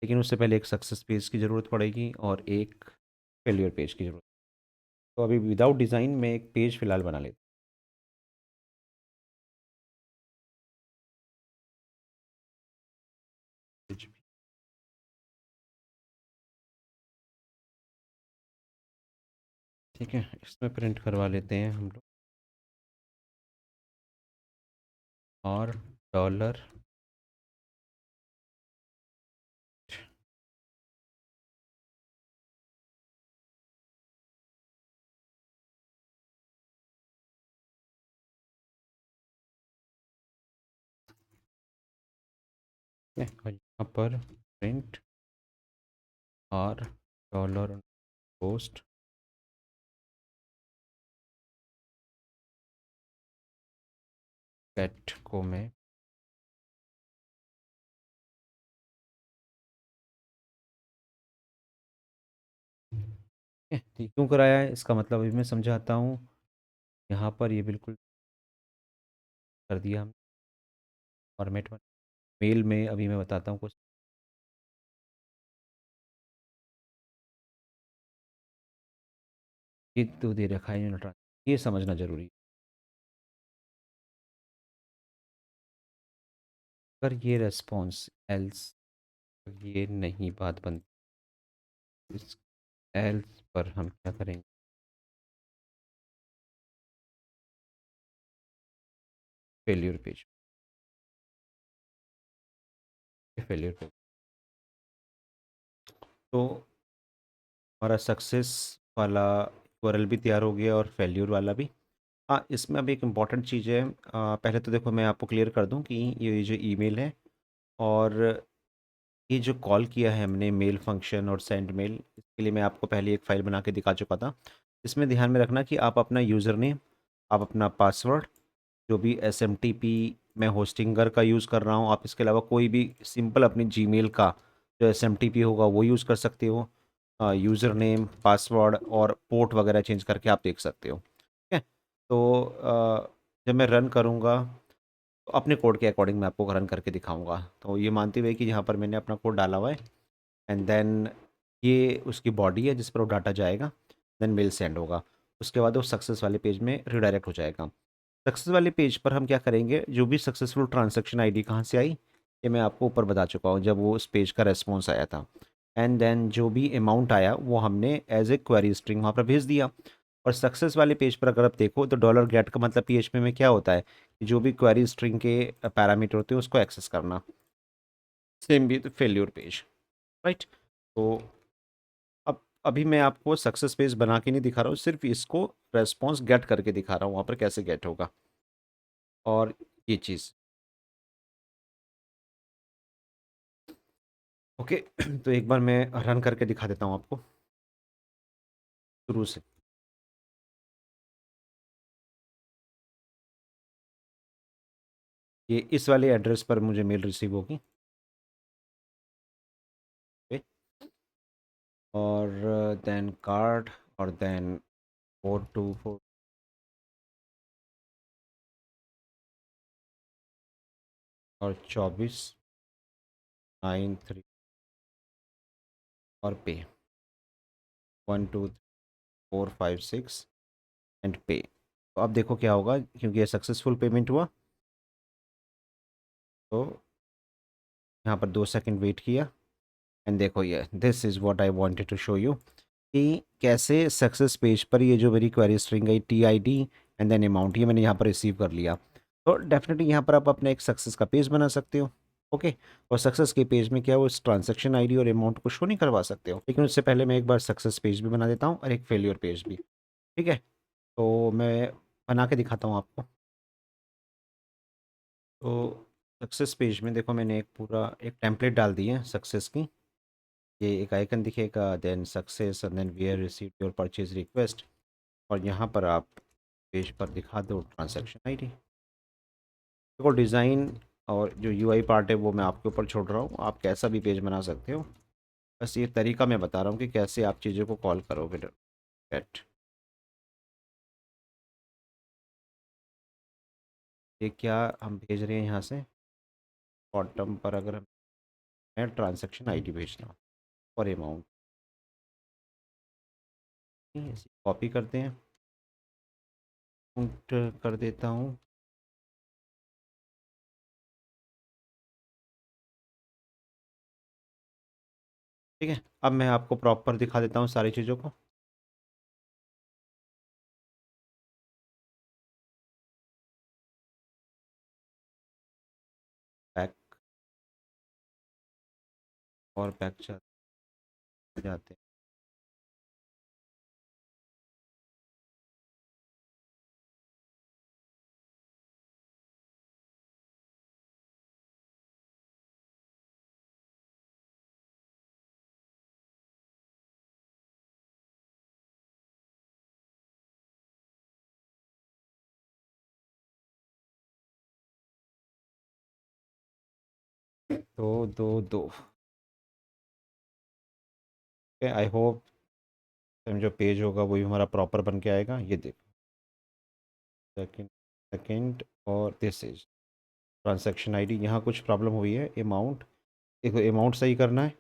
लेकिन उससे पहले एक सक्सेस पेज की ज़रूरत पड़ेगी और एक फेलियर पेज की ज़रूरत। तो अभी विदाउट डिज़ाइन मैं एक पेज फ़िलहाल बना लेता हूँ। ठीक है, इसमें प्रिंट करवा लेते हैं हम लोग। और डॉलर है और यहाँ पर प्रिंट और डॉलर पोस्ट गेट को मैं ये क्यों कराया है इसका मतलब अभी मैं समझाता हूँ। यहाँ पर ये बिल्कुल कर दिया हम फॉर्मेट में। मेल में अभी मैं बताता हूँ कुछ। ये तो दे रखा है यूनिट, ये समझना जरूरी है। अगर ये रेस्पॉन्स एल्स ये नहीं बात बनती, इस एल्स पर हम क्या करेंगे? Failure page, failure page. तो हमारा सक्सेस वाला यूआरएल भी तैयार हो गया और फेल्यूर वाला भी। हाँ, इसमें अब एक इम्पॉर्टेंट चीज़ है। पहले तो देखो मैं आपको क्लियर कर दूं कि ये जो ईमेल है और ये जो कॉल किया है हमने मेल फंक्शन और सेंड मेल, इसके लिए मैं आपको पहले एक फ़ाइल बना के दिखा चुका था। इसमें ध्यान में रखना कि आप अपना यूज़र नेम, आप अपना पासवर्ड, जो भी एसएमटीपी मैं होस्टिंगर का यूज़ कर रहा हूँ, आप इसके अलावा कोई भी सिंपल अपनी जीमेल का जो एसएमटीपी होगा वो यूज़ कर सकते हो। यूज़र नेम, पासवर्ड और पोर्ट वगैरह चेंज करके आप देख सकते हो। ठीक है? तो जब मैं रन करूँगा तो अपने कोड के अकॉर्डिंग मैं आपको रन करके दिखाऊँगा। तो ये मानते हुए कि यहाँ पर मैंने अपना कोड डाला हुआ है एंड देन ये उसकी बॉडी है जिस पर वो डाटा जाएगा, देन मेल सेंड होगा। उसके बाद वो सक्सेस वाले पेज में रिडायरेक्ट हो जाएगा। सक्सेस वाले पेज पर हम क्या करेंगे, जो भी सक्सेसफुल ट्रांजैक्शन आईडी कहाँ से आई, ये मैं आपको ऊपर बता चुका हूँ जब वो उस पेज का रेस्पॉन्स आया था। एंड देन जो भी अमाउंट आया वो हमने एज ए क्वेरी स्ट्रिंग वहाँ पर भेज दिया। और सक्सेस वाले पेज पर अगर आप देखो तो डॉलर गेट का मतलब पीएचपी में क्या होता है कि जो भी क्वेरी स्ट्रिंग के पैरामीटर होते हैं उसको एक्सेस करना। सेम भी तो फेल्यूर पेज, राइट? तो अब अभी मैं आपको सक्सेस पेज बना के नहीं दिखा रहा हूँ, सिर्फ इसको रेस्पॉन्स गेट करके दिखा रहा हूँ वहाँ पर कैसे गेट होगा। और ये चीज़ ओके। तो एक बार मैं रन करके दिखा देता हूँ आपको शुरू से। ये इस वाले एड्रेस पर मुझे मेल रिसीव होगी। ओके। और देन कार्ड और देन 424 और 2493 और पे 1 2 3 4 5 6 एंड पे। तो अब देखो क्या होगा, क्योंकि ये सक्सेसफुल पेमेंट हुआ तो यहाँ पर 2 सेकंड वेट किया एंड देखो ये this is what I wanted to show you कि कैसे सक्सेस पेज पर ये जो मेरी क्वेरी स्ट्रिंग गई T I D and then amount, ये मैंने यहाँ पर रिसीव कर लिया। तो डेफिनेटली यहाँ पर आप अपने एक सक्सेस का पेज बना सकते हो। ओके। और सक्सेस के पेज में क्या वो इस ट्रांजेक्शन आईडी और अमाउंट को शो नहीं करवा सकते हो, लेकिन उससे पहले मैं एक बार सक्सेस पेज भी बना देता हूँ और एक फेलियर पेज भी। ठीक है? तो मैं बना के दिखाता हूँ आपको। तो सक्सेस पेज में देखो मैंने एक पूरा एक टेम्पलेट डाल दी है सक्सेस की। ये एक आइकन दिखेगा, then success and then we're receive your purchase request. और यहाँ पर आप पेज पर दिखा दो ट्रांजैक्शन आईडी। देखो डिज़ाइन और जो यूआई पार्ट है वो मैं आपके ऊपर छोड़ रहा हूँ, आप कैसा भी पेज बना सकते हो। बस ये तरीका मैं बता रहा हूँ कि कैसे आप चीज़ों को कॉल करोगे। गेट, ये क्या हम भेज रहे हैं यहाँ से बॉटम पर, अगर मैं ट्रांजैक्शन आईडी भेजना और अमाउंट इसे कॉपी करते हैं, पुट कर देता हूँ। ठीक है, अब मैं आपको प्रॉपर दिखा देता हूँ सारी चीज़ों को। बैक और बैक चल जाते हैं। दो दो दो। आई होप जो पेज होगा वो भी हमारा प्रॉपर बन के आएगा। ये देखो, सेकंड सेकंड, और दिस इज ट्रांजैक्शन आईडी। यहाँ कुछ प्रॉब्लम हुई है, अमाउंट, देखो अमाउंट सही करना है।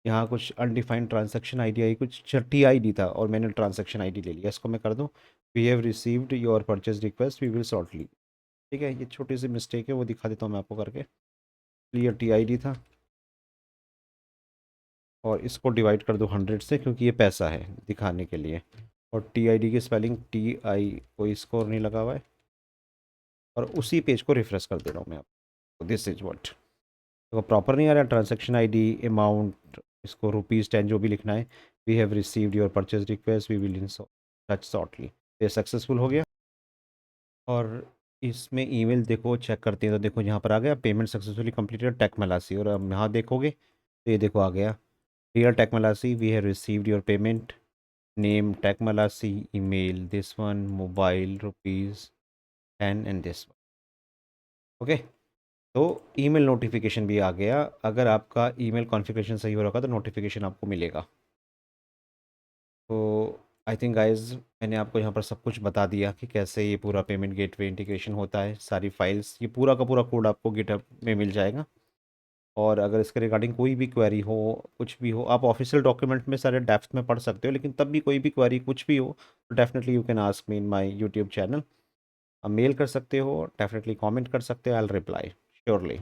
यहाँ कुछ अनडिफाइंड ट्रांजैक्शन आईडी आई, कुछ टी आईडी था और मैंने ट्रांजैक्शन आईडी ले लिया। इसको मैं कर दूँ, we have received your purchase request, we will shortly. ठीक है, ये छोटी सी मिस्टेक है, वो दिखा देता हूँ मैं आपको करके। क्लियर टी आईडी था, और इसको डिवाइड कर दो 100 से, क्योंकि ये पैसा है दिखाने के लिए। और टी आई डी की स्पेलिंग टी आई, कोई स्कोर नहीं लगा हुआ है। और उसी पेज को रिफ्रेश कर दे रहा हूँ मैं आपको। दिस इज व्हाट, तो प्रॉपर नहीं आ रहा। ट्रांजैक्शन आईडी, अमाउंट, इसको ₹10 जो भी लिखना है। We have received your purchase request, we will in touch shortly. ये सक्सेसफुल हो गया। और इसमें ईमेल देखो, चेक करते हैं तो देखो यहाँ पर आ गया, पेमेंट सक्सेसफुली कंप्लीटेड टेक मलासी। और अब यहाँ देखोगे तो ये देखो आ गया, डियर टेक मलासी, we have received your payment, name tech मलासी, email this one, mobile ₹10 and this one. Okay, तो ईमेल नोटिफिकेशन भी आ गया। अगर आपका ईमेल कॉन्फ़िगरेशन सही हो रखा तो नोटिफिकेशन आपको मिलेगा। तो आई थिंक गाइस, मैंने आपको यहाँ पर सब कुछ बता दिया कि कैसे ये पूरा पेमेंट गेटवे इंटीग्रेशन होता है। सारी फाइल्स, ये पूरा का पूरा कोड आपको गिटहब में मिल जाएगा। और अगर इसके रिगार्डिंग कोई भी क्वेरी हो, कुछ भी हो, आप ऑफिशियल डॉक्यूमेंट में सारे डेप्थ में पढ़ सकते हो, लेकिन तब भी कोई भी क्वेरी कुछ भी हो तो definitely you can ask me in my YouTube channel. आप मेल कर सकते हो, डेफिनेटली कमेंट कर सकते हो, आई विल रिप्लाई श्योरली।